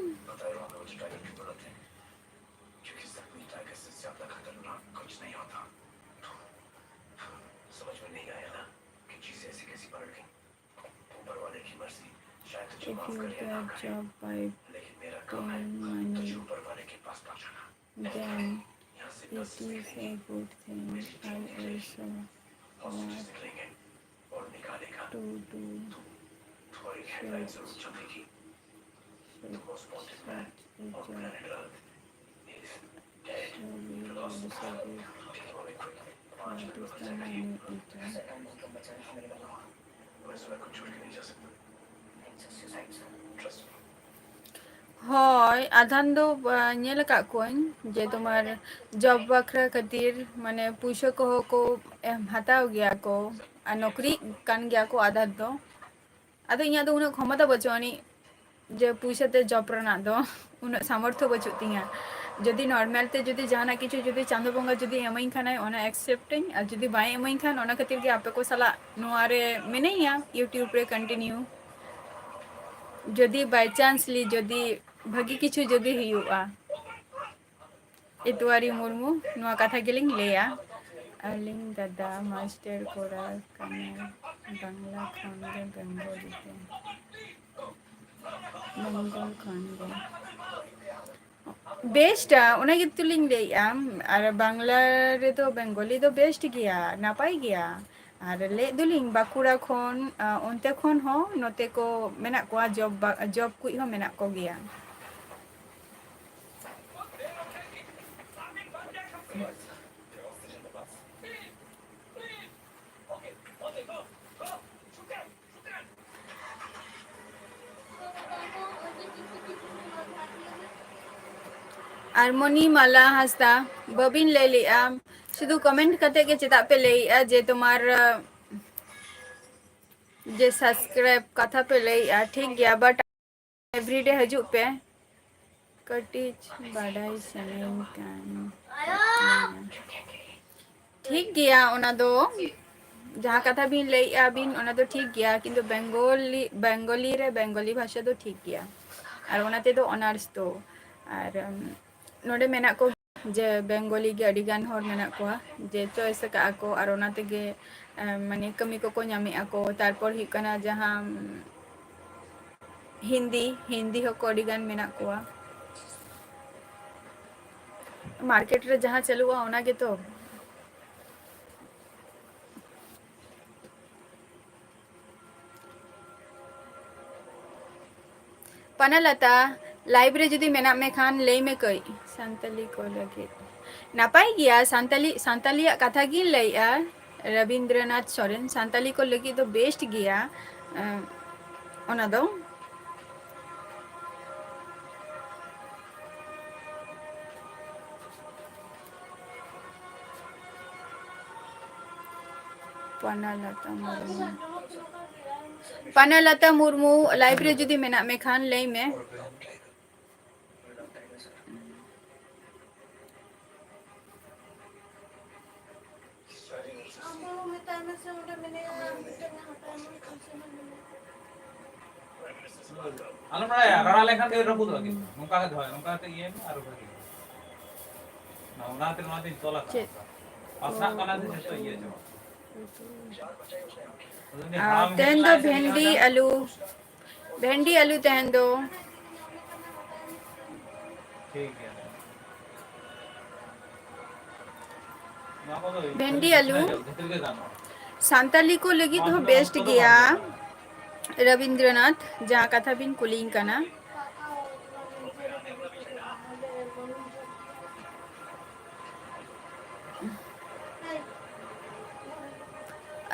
if you get job by paying money then it is a good thing I also want to do such a job so we also get what is the money eaten হয় আধান দো ñel ka koñ je tomar job bakra khatir mane puisha ko hataw gya ko a nokri kan gya ko adhat do ado inya do una ক্ষমতা bachoni je puisha te job rana do una samortho bachut tinya যদি normal তে যদি জানা কিছু যদি চাঁদো বঙ্গা যদি amine খানায় ওনা অ্যাকসেপ্টিং আর যদি বাই এমাইন খান ওনা খাতির কি আপে কো সালা নোয়ারে মেনেইয়া ইউটিউব রে কন্টিনিউ যদি বাই চান্স লি যদি ভাগি কিছু যদি হিউয়া ইতওয়ারি মুরমু নোয়া কথা গেলিং লেয়া আলিং দাদা মাস্টার কোরা কানে বাংলা খন্ডে বেঙ্গলিতে বেঙ্গল খন্ডে बेस्ट ओना गितुलिंग लेया और बांग्ला रे तो बेंगली तो बेस्ट गया नापाय गया और ले दुलिंग बाकुड़ा खन ओनते खन हो नोते को मेना को जॉब कुछ हो मेना को गया आरमोनी माला हंसता बबिन ले लिया शुद्ध कमेंट करते के चेता पे ले जे तुम्हार जे सब्सक्राइब कथा पे ले ठीक गया बट एवरीडे हजू पे कटिज बाडाई सनेन कान ठीक गया ओना दो जहाँ कथा बिन ले बिन ओना तो ठीक गया किंतु बेंगोली रे बेंगोली भाषा तो ठीक गया और ओनाते तो ऑनर्स तो और नोडे मेना को जे बेंगोली गे अडिगान हर मेना को जे चॉइस का को और ओनाते गे माने कमी को ᱧᱟᱢᱮ ako तारपर हिकना जहां हिंदी होको अडिगान मेना कोआ मार्केट रे जहाँ चलुआ ओना के तो पनलता लाइव रे जुदी मेना में खान ले में कई संतली को लगे नापाई गया संताली कथा गिन लैया रविंद्रनाथ सोरेन संताली को लगी तो बेस्ट गया ओना दो पनलता मुर्मू लाइव रे जुदी मेना में खान ले में Alam na ya, rara lekhan ke rabut lagi. Nungka ke dhoy, nungka ke iye aru lagi. Na una tin tola ka. Asna kana din sesto iye jo. तेन दो भेंडी आलू तेन दो ठीक है भेंडी आलू संताली को लगी तो बेस्ट गया रविंद्रनाथ जहाँ कथा बिन कुलिंग कना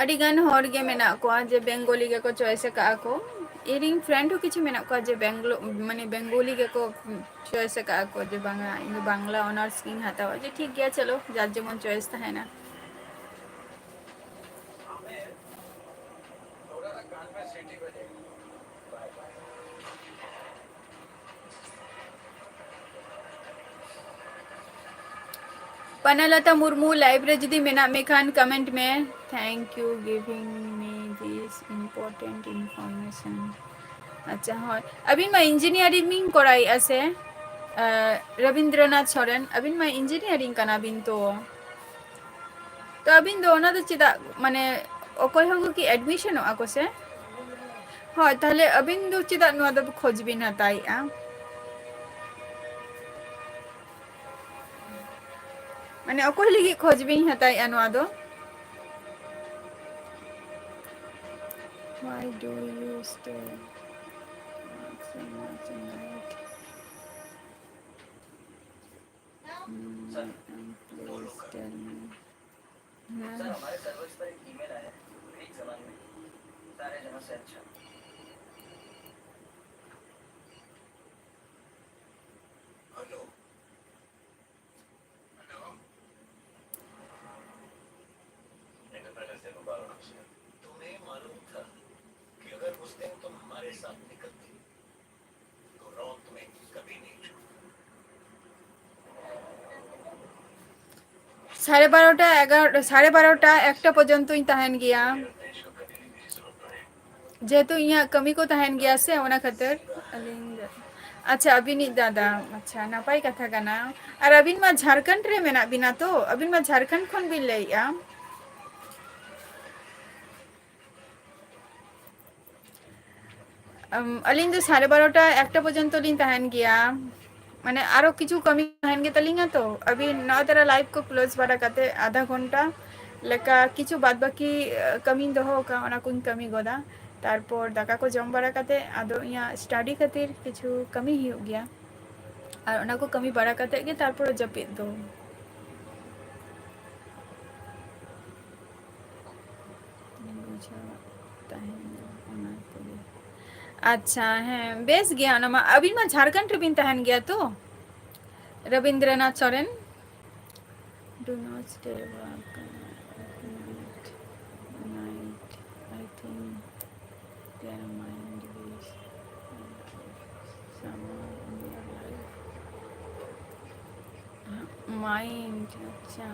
अडिगान हर गे मेना को जे बेंगोली के को चॉइस का को इरिंग फ्रेंड हो किछु मेना को जे माने बेंगोली के को चॉइस का को जे बांग्ला ऑनर्स किंग हाता जे ठीक गया चलो जार जेमन चॉइस था है ना पनलता मुर्मू लाइव रे जुदी मेना में खान कमेंट में thank you giving me this important information अच्छा हाँ अभी मैं इंजीनियरिंग कराई आसे रविंद्रनाथ सोरेन अभी मैं इंजीनियरिंग कना बिन तो अभी दो ना तो चिदा माने ओकोय होगो कि एडमिशन आको से हाँ ताले अभी दो चिदा नुआ दो खोज बिन हताई आ माने अकोय लगी खोज बिन हताई आ नुआ दो Why do you stay so much night? Please tell me. Sir हमारे सर्विस पर एक ईमेल आया है ग्रीक जबान में सारे जनों से अच्छा हेलो इंडिपेंडेंस डे मुबारक तुम्हें मालूम था कि अगर उस दिन तुम हमारे साथ निकलती तो रॉक तुम्हें कभी नहीं छोड़ साढ़े बारोटा एक पर्यंत तहन गया जेहेतु यहाँ कमी को तहन गया से ओना खातिर अच्छा अबिन दादा अच्छा नापाई कथा कना और अबिन मा झारखंड रे मेना बिना तो अबिन मा झारखंड खन बिन लैया अलिन तो 12:30 एक पर्यंत लिन तहन गया माने आरो किछु कमी तहन गे तलिंगा तो अभी 9 तरह लाइव को क्लोज बारा करते आधा घंटा लेका किछु बाद बाकी कमी दोहो का ओना कुन कमी गोदा तारपर दाका को जम बारा करते आदो यहाँ स्टडी खातिर किछु कमी ही हो गया और ओना को कमी बारा करते गे तारपर जपित दो अच्छा है बेस गया ना अभी मैं झारखंड ट्रिपिन तहन गया तो Rabindranath Soren do not stay night I think their mind is somewhere in their life mind अच्छा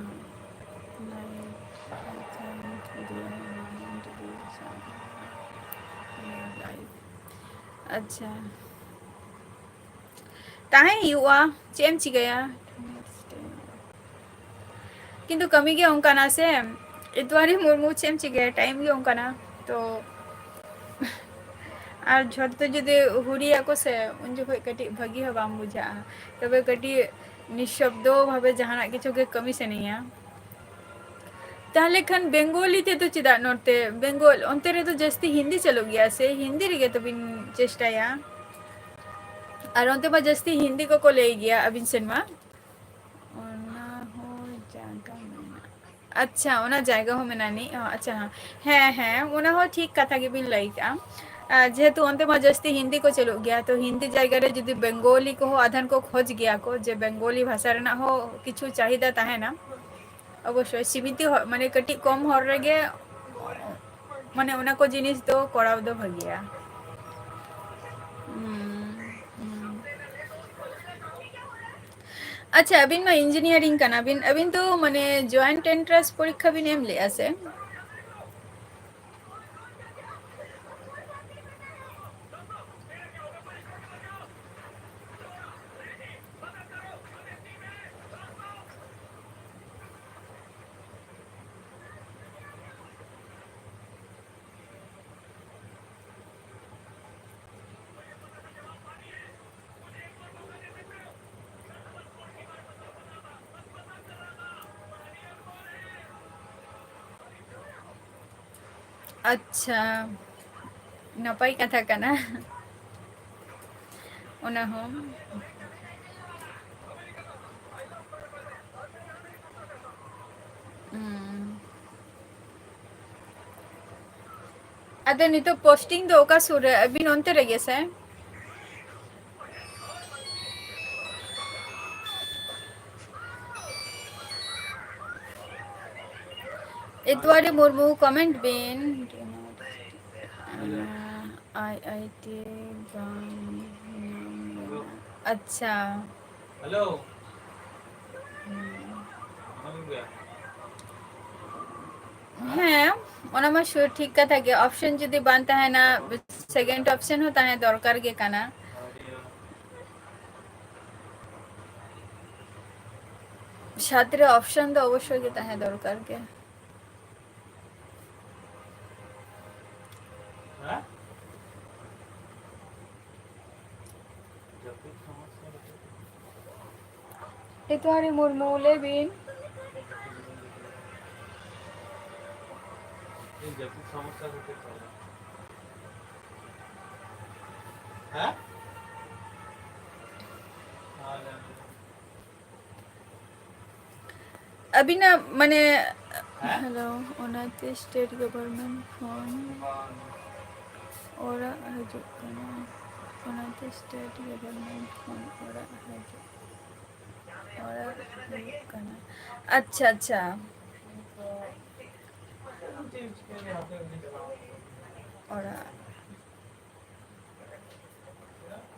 like I think their mind is somewhere in their life अच्छा ताहे युवा चेम ची गया किंतु कमी गया उनका ना से इतवारी मुर्मू चेम ची गया टाइम गया उनका ना तो और झोटो जुदे हुरिया को से उन जो कटी भागी हो बाम बुझा तबे कटी निशब्दो भावे जहाना किछु के कमी से नहीं है ताहले खान बेंगोली ते तो चिदा नोते बेंगोल onte रे तो जस्ती हिंदी चलो गया से हिंदी रे तो बिन चेष्टाया और onte बा जस्ती हिंदी को ले गया अबिन सिनेमा ओना हो जागा में अच्छा ओना जायगा हो मेनानी अच्छा हाँ हाँ ओना हो ठीक कथा के बिन लाइका जेहेतु अंत में जस्ती हिंदी को चलो गया तो हिंदी जगह रे जुदी बेंगोली को हो आधन को खोज गया को जे बेंगोली भाषा रेना हो किछु चाहिदा ताहे ना अवश्य सीमित माने कटी कम हर रेगे माने ओना को जिनिस दो कराव दो भागिया अच्छा अबिन मा इंजीनियरिंग कना अबिन तो माने जॉइंट एंट्रेंस परीक्षा बिन एम ले आसे अच्छा नपाई कथा कना ओना हो अदे नि तो पोस्टिंग दो का सुर अबिन ओंते रगे से इतवारे मुर्मू कमेंट बिन आईआईटी अच्छा हेलो हाँ ओना मा शुर ठीक कथा के ऑप्शन जुदी बनता है ना सेकंड ऑप्शन होता है दरकार के काना छात्र ऑप्शन तो अवश्य के ताहे दरकार के हाँ इतवारे मुर्मू लेबिन ये जब समस्या होते चला हाँ अभी ना माने हेलो ओनाते स्टेट गवर्नमेंट फोन ओरा हजू कना ओनाते स्टेट गवर्नमेंट फोन ओरा हजू ओरा कना अच्छा अच्छा ओरा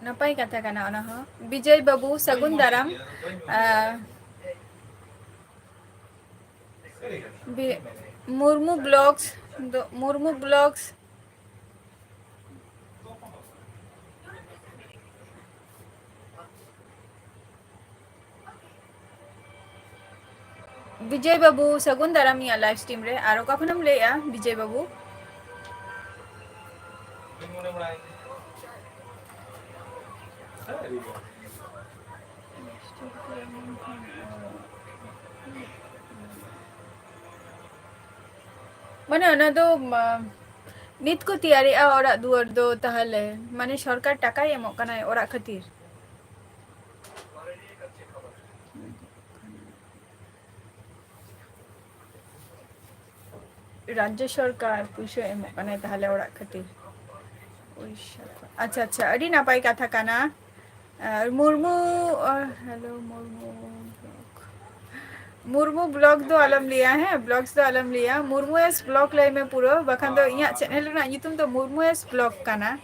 नपाई कथा कना ओना हो विजय बाबू सगुन दाराम मुर्मू ब्लॉग्स विजय बाबू सगुन दाराम या लाइव स्ट्रीम रे आरो कखनम लेया विजय बाबू माने ओना दो नित को तैयारी ओरा दुआर दो ताहले माने सरकार टाका एमो कना ओरा खातिर राज्य सरकार पुइसो एमो कना ताहले ओरा खातिर अच्छा अच्छा अडी नापाई कथा कना मुर्मू हेलो मुर्मू ब्लॉग दो आलम लिया है ब्लॉग्स दो आलम लिया मुर्मू एस ब्लॉग लाई में पूरा बखान दो इया चैनल ना युतुम तो मुर्मू एस ब्लॉग काना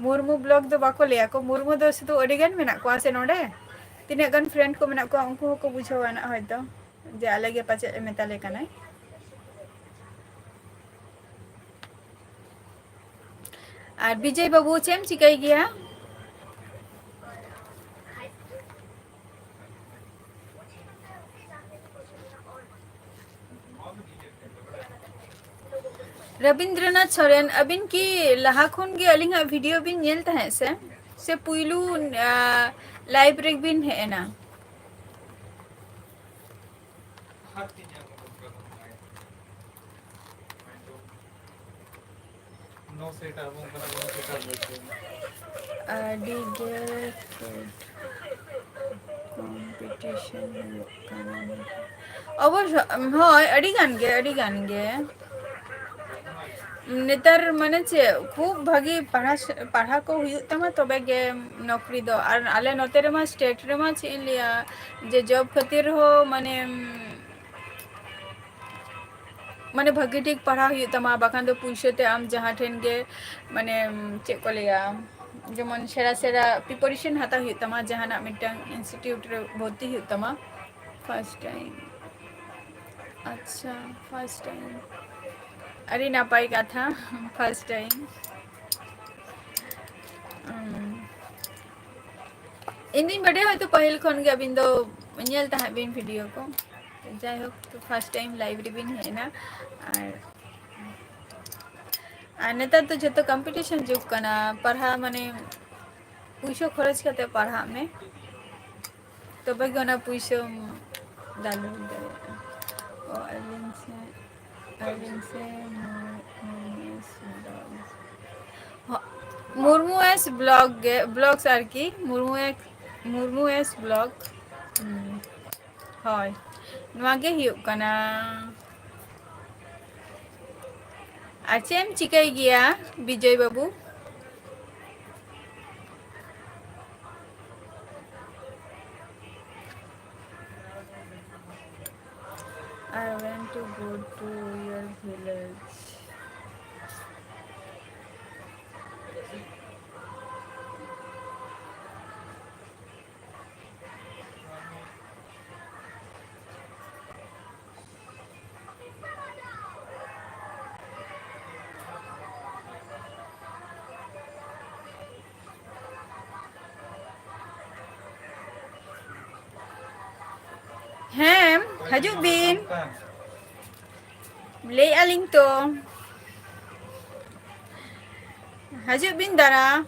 मुर्मू ब्लॉग दो बाको लिया को मुर्मू दो से तो अडिगन मेना को आसे नोडे तिने गन फ्रेंड को मेना को उनको को बुझावाना होयतो जे अलगे पाचे मेताले काना और विजय बाबू चेम चिकाई गया रविंद्रनाथ सोरेन अबिन की लहा खन के अलिंग वीडियो बिन नेल तहे से पुइलू लाइव रे बिन हेना नो सेटअप उनका नो सेटअप डी गेट कंपटीशन अवश्य हाँ अड़ी गान गे नेतार माने चे खूब भागी पढ़ा को हुई तमा तबे गे नौकरी दो और आले नोते रे मा स्टेट रे मा चे लिया जे जॉब खातिर हो माने माने भागी ठीक पढ़ा हुई तमा बाखान दो पुइसते आम जहाँ ठेन गे माने चे को लिया जेमन सेरा सेरा प्रिपरेशन हाता हुई तमा जहाँ ना मिटन इंस्टीट्यूट रे भर्ती हुई तमा फर्स्ट टाइम अच्छा फर्स्ट टाइम अरे नापाई का था फर्स्ट टाइम इन दिन बड़े हो तो पहल खन के अबिन दो नेल ता बिन वीडियो को जाय हो तो फर्स्ट टाइम लाइव रे बिन है ना और नेता तो जतो कंपटीशन जुग कना पढ़ा माने पुइसो खर्च करते पढ़ा में तो बगना पुइसो डालू दे ओ अलिन से मुर्मू एस ब्लॉग्स आर की मुर्मू एस ब्लॉग हय नवा गे हियो कना आचेम चिकाई गया विजय बाबू I went to go to your village. Hem, hajuk bin. Lay aling to. Hajuk bin dara.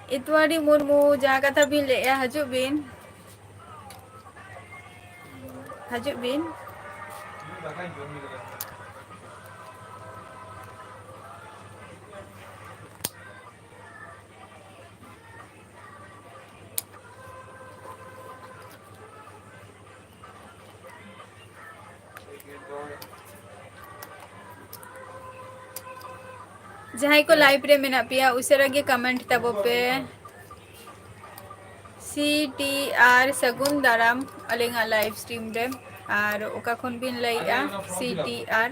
Itwari Murmu jहाँ kata bin le ya hajuk bin. Hajuk bin. जहाँ को live रे मेना पिया उसे गे कमेंट तब पे CTR सगुन दाराम अलिंगा लाइव स्ट्रीम रे और ओका खन बिन लइया CTR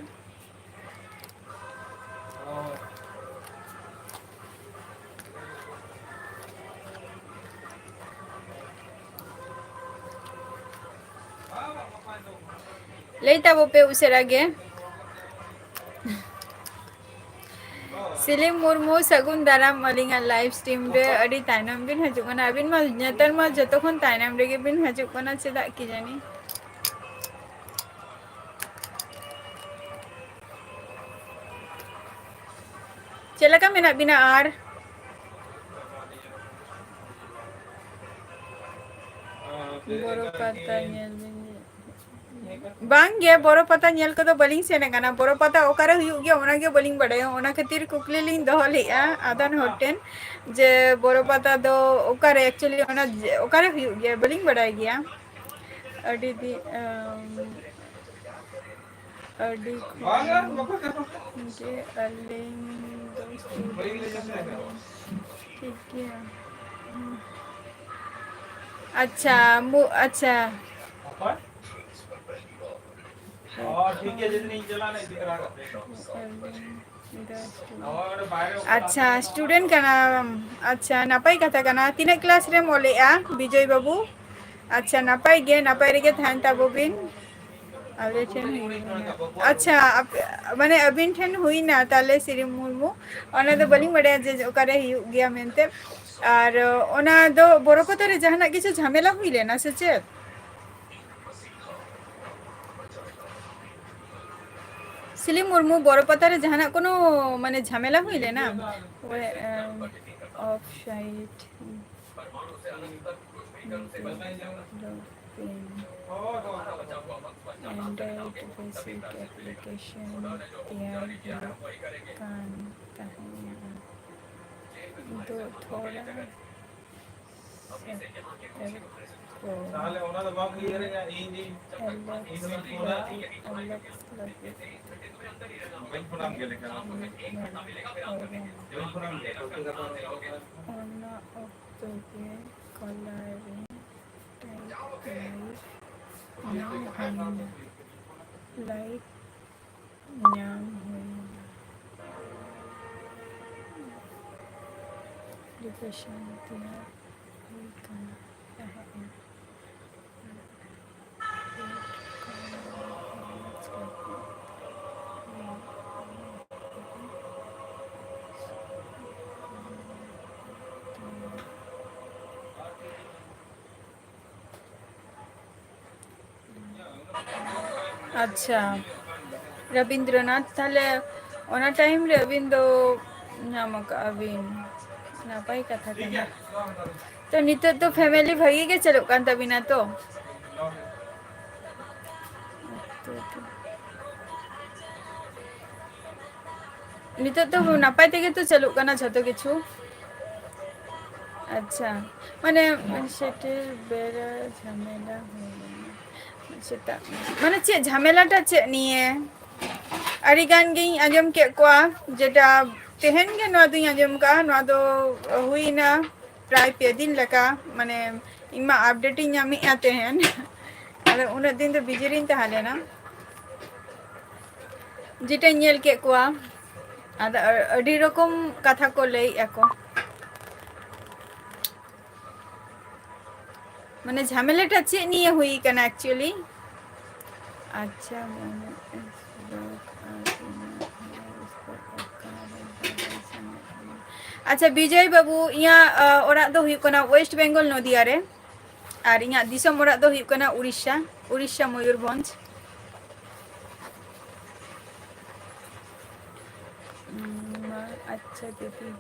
लई तब पे उसे गे सिलिम मुर्मू सगुन दाराम अलिंगा लाइव स्ट्रीम रे अड़ी ताइनम बिन हजुकना अबिन मा नेतर मा जतखन ताइनम रे बिन हजुकना चेदा की जानी चलका मेना बिना आर बोरो पता नेल बांग गे बोरो पता नेल को तो बलिंग से नगाना बोरो पता ओकारे हुयु गे ओना गे बलिंग बड़ायो ओना खातिर कुकली लिंग दहो लेया आदान होटेन जे बोरो पता दो ओकारे एक्चुअली ओना ओकारे हुयु गे बलिंग बड़ाय गया अडी दी अडी जे अलिंग ठीक है अच्छा अच्छा और ठीक है जितनी चला नहीं दिख रहा अच्छा स्टूडेंट का नाम अच्छा नापाई कथा कना तीन क्लास रे मोलेया विजय बाबू अच्छा नापाई गे रे थान ताबो बिन आले ठेन अच्छा माने अबिन ठेन हुई ना ताले सिरी मुर्मू ओना दो बलिंग बड़े जे ओकारे हियु गया मेनते और ओना दो बोरोपतो रे जहाना किछु झमेला हुई लेना से चेत सिली मुर्मू बड़ो पता रे जहाना कोनो माने झमेला हुई ले ना वो ऑफ साइड परमाणु से अलग तक कुछ भी कम से बचना ही जाऊंगा एंड्रॉइड बेसिक एप्लीकेशन तैयार कान कहानियाँ दो थोड़ा তাহলে ওনা তো বাকি এর ইঞ্জিন ইঞ্জিন পুরা वही पुरान गेले का वही पुरान गेले Ona october coloring light nyam location dia kan अच्छा रविंद्रनाथ ताले ओना टाइम रे अबिन दो नामक अबिन नापाई कथा कना तो नित तो फैमिली भगी के चलो कान तबिना तो नित तो नापाई तेगे तो चलो काना झतो किछु अच्छा माने सेटे बेरा झमेला हो सेटा माने चे झमेलाटा चे निये अड़ी गान गिन आजम के कोआ जेटा तेहन के नो दुई आजम का नो दो हुई ना प्राय पे दिन लका माने इमा अपडेटिंग यामी आते हैं अरे उन दिन तो बिजरिन ता हाले ना जेटा नेल के कोआ आदा अड़ी रकम कथा को लई एको माने झमेलाटा चे निये हुई कना एक्चुअली अच्छा अच्छा विजय बाबू यहाँ ओरा दो हुई कना वेस्ट बेंगल नदिया रे और यहाँ दिसम ओरा दो हुई कना उड़ीसा उड़ीसा मयूरभंज अच्छा दीदी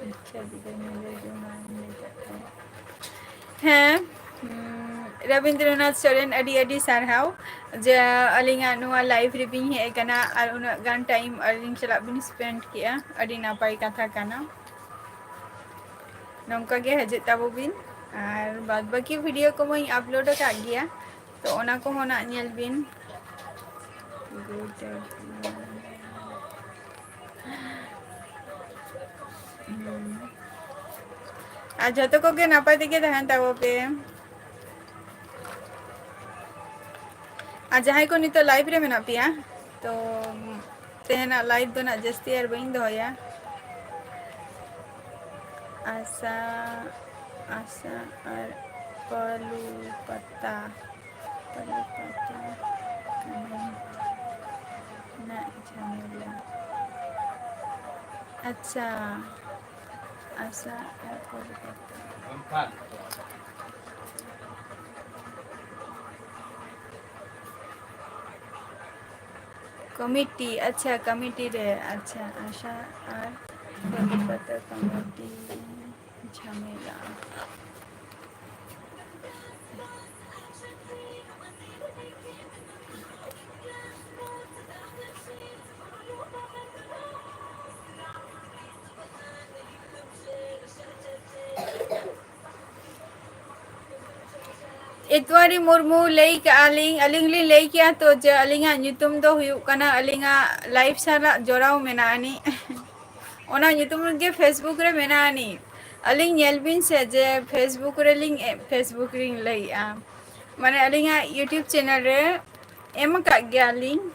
अच्छा दीदी मेरे जो नाम नहीं करते हैं रविंद्रनाथ सोरेन अडी अडी सारहाव जे अलिंगा नुआ लाइव रे बिन हे कना और उन गान टाइम अलिंग चला बिन स्पेंड किया अडी नापाई कथा कना नंका गे हजे ताबो बिन और बाद बाकी वीडियो को मैं अपलोड का गया तो ओना को होना नेल बिन आज जतो को के नापाई दिखे तहन ताबो पे आज जहाँ को नहीं तो लाइव रे में ना पिया तो तेना लाइव दो ना जस्ती यार बइन दो या आशा आशा और पलू पत्ता ना झमेला अच्छा आशा और पलू पत्ता कमिटी अच्छा कमिटी रे अच्छा आशा और पता कमिटी झमेला इतवारी मुर्मू लई के अलिंग अलिंग ली लई किया तो जे अलिंगा nyutum दो हुयु कना अलिंगा लाइव साला जोराव मेनानी ओना nyutum के फेसबुक रे मेनानी अलिंग नेलबिन से जे फेसबुक रे लिंक फेसबुक रिंग लई आ माने अलिंगा यूट्यूब चैनल रे एम का गया लिंक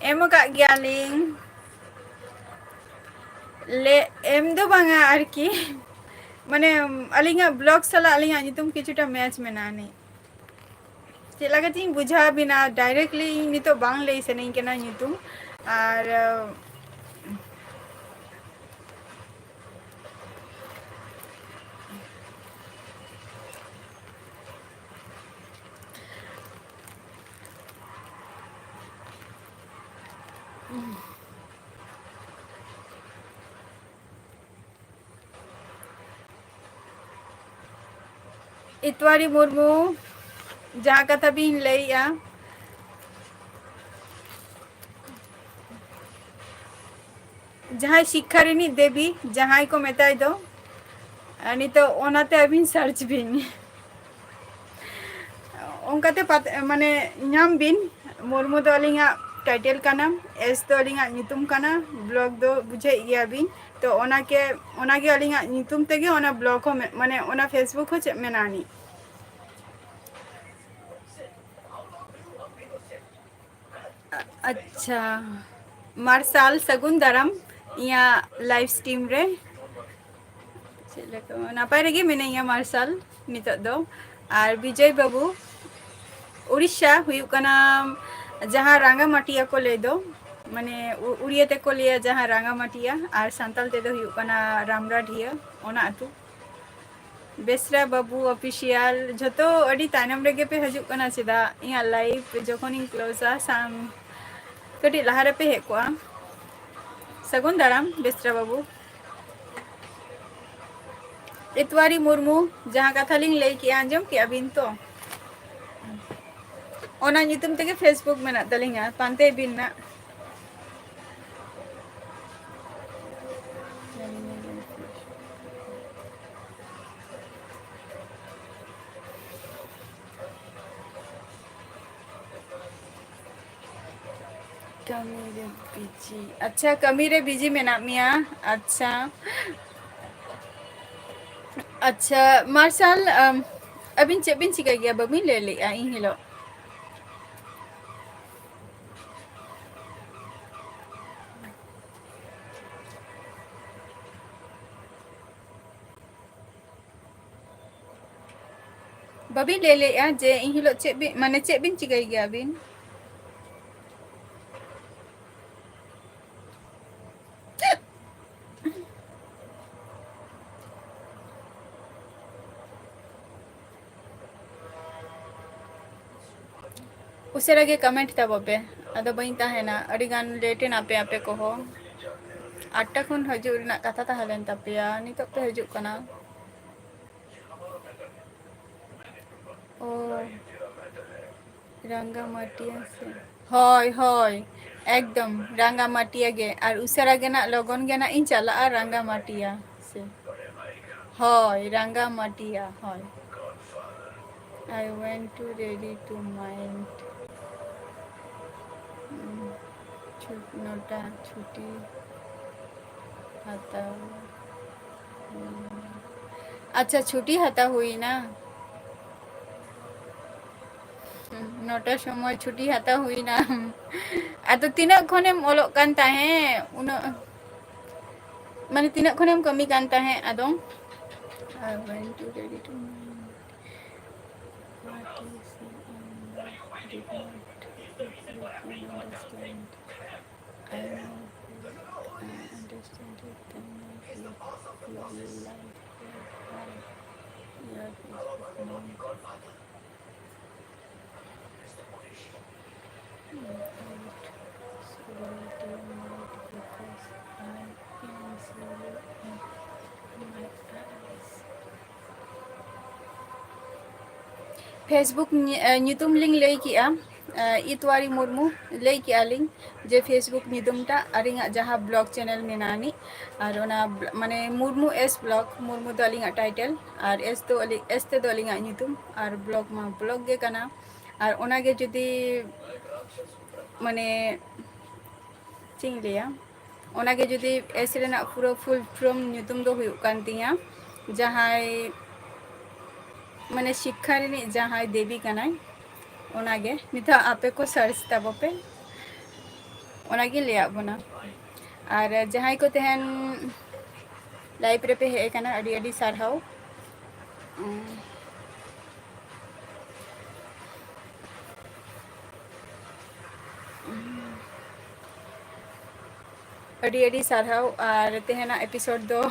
एम का गया लिंक ले एम दो बांगा आरकी माने अलिंगा ब्लॉग साला अलिंगा तुम किचुटा मैच में ना नहीं चला के तीन बुझा बिना डायरेक्टली नहीं तो बांग ले से नहीं केना तुम और इतवारी मुर्मू जहाँ कथा बिन लैया जहाँ शिक्षा रिनी देवी जहाँ को मेताई दो नितो ओनाते अबिन सर्च बिन उनकाते माने नाम बिन मुर्मू दो अलिंगा टाइटल काना एस दो अलिंगा नितुम काना ब्लॉग दो बुझे गया बिन तो ओनागे अलिंगा नितुम तेगे ओना ब्लॉग हो माने ओना फेसबुक हो चेक मेनानी अच्छा मार्शल सगुन दाराम या लाइव स्ट्रीम रे नापाय रेगे मेनाया मार्शल नितो दो और विजय बाबू उड़ीसा हुयुक कना जहाँ रांगामाटिया को ले दो माने उड़िया ते को लिया जहाँ रांगामाटिया और सांताल ते दो हुयुक कना रामराढिया ओना अतु बेसरा बाबू ऑफिशियल जतो अडी तायनम रेगे पे हजुक कना चेदा इया लाइव जखोनी क्लोजा साम कटी लहारे पे हे को सगुन दाराम बेसरा बाबू इतवारी मुर्मू जहाँ कथा लिंग लई की आंजम की अबिन तो ओना नितुम तेगे फेसबुक में ना दलिंगा पांते बिन ना कमीरे बिजी अच्छा कमीरे बिजी में ना मिया अच्छा अच्छा मार्शल अबिन चेबिन चिका गया बबिन ले ले आई हिलो बबिन ले ले आ जे इन हिलो चेबिन माने चेबिन चिका गया बिन उसेरा के कमेंट तब पे अदो बइन ताहेना अडी गान लेटे ना पे आपे को हो 8टा खन हजू रना कथा ताहलेन तपेया नितो पे हजू कना ओ रंगामाटिया से होय होय एकदम रंगामाटिया गे और उसेरा गे ना लगन गे ना इन चला रंगामाटिया से होय रंगामाटिया होय I went to ready to mind NOTA छुट्टी हता अच्छा छुट्टी हता हुई ना नोटा समय छुट्टी हता हुई ना अतो तीना खनेम ओलोक कान ताहे उन माने तीना खनेम कमी कान ताहे अदो I went to ready to mind what is did not understand I understand it then you will like your Facebook नितुम लिंक लई किया इतवारी मुर्मू लई किया लिंक जे फेसबुक नितुमटा अरिंगा जहाँ ब्लॉग चैनल में नानी और ओना माने मुर्मू एस ब्लॉग मुर्मू दो अलिंगा टाइटल और एस ते दो अलिंगा नितुम और ब्लॉग मा ब्लॉग गे कना और ओना गे जुदी माने चिंग लिया ओना गे जुदी एस रेना पूरा फुल फ्रॉम नितुम दो हुयुक कान तिया जहाँ माने शिक्षा रे जहाँ देवी कनाई ओनागे निता आपे को सर्च तब पे ओनागे ले आबोना और जहाँ को तहन लाइव रे पे हे कना अडी अडी सारहाव अडी अडी सारहाव और तहना एपिसोड दो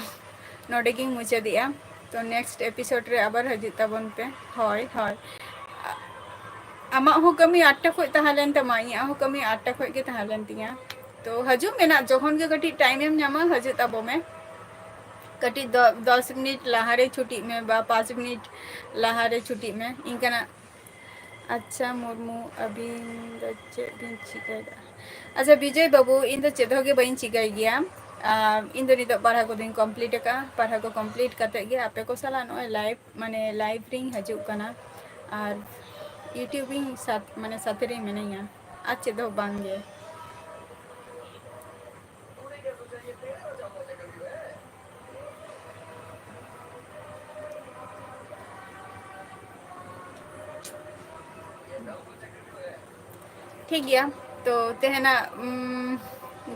नोडेगिंग मुझे दिया तो नेक्स्ट एपिसोड रे आबार हजू तबन पे हय हय आमा हो कमी 8टा खय ताहलेन तमा इया हो कमी 8टा खय के ताहलेन तिया तो हजू में ना जखन के कटी टाइम एम नामा हजू ताबो में कटी 10 मिनट लहारे छुट्टी में बा 5 मिनट लहारे छुट्टी में इनका अच्छा मुर्मू अभी चेक दिन चिकायदा अच्छा विजय बाबू इन दो चेक होगे बइन चिकाय गया इन दो नितो पढ़ा को दिन कंप्लीट का पढ़ा को कंप्लीट करते गया आपे को साला नो लाइव माने लाइव रिंग हजू कना और यूट्यूबिंग साथ माने साथरे में नहीं है आज चेक हो बांगे ठीक गया तो तेहना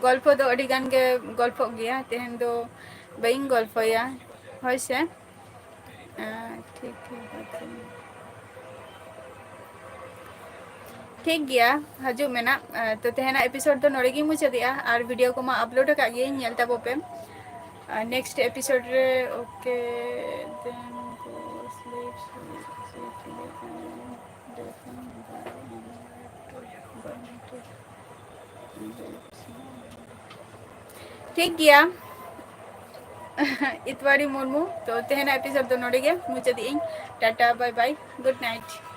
गल्प दो अड़ी गान के गल्प गया तेहन दो बइन गल्पया होय से ठीक ठीक गया हजू में ना तो तेहना एपिसोड तो नोड़े गी मुचादिया और वीडियो को मा अपलोड का गे नेल ताबो पे नेक्स्ट एपिसोड रे ओके देन गो स्लीप ठीक गया इतवारी मुर्मू तो तेहना एपिसोड दो नोड़े गे मुचादी tata bye bye good night.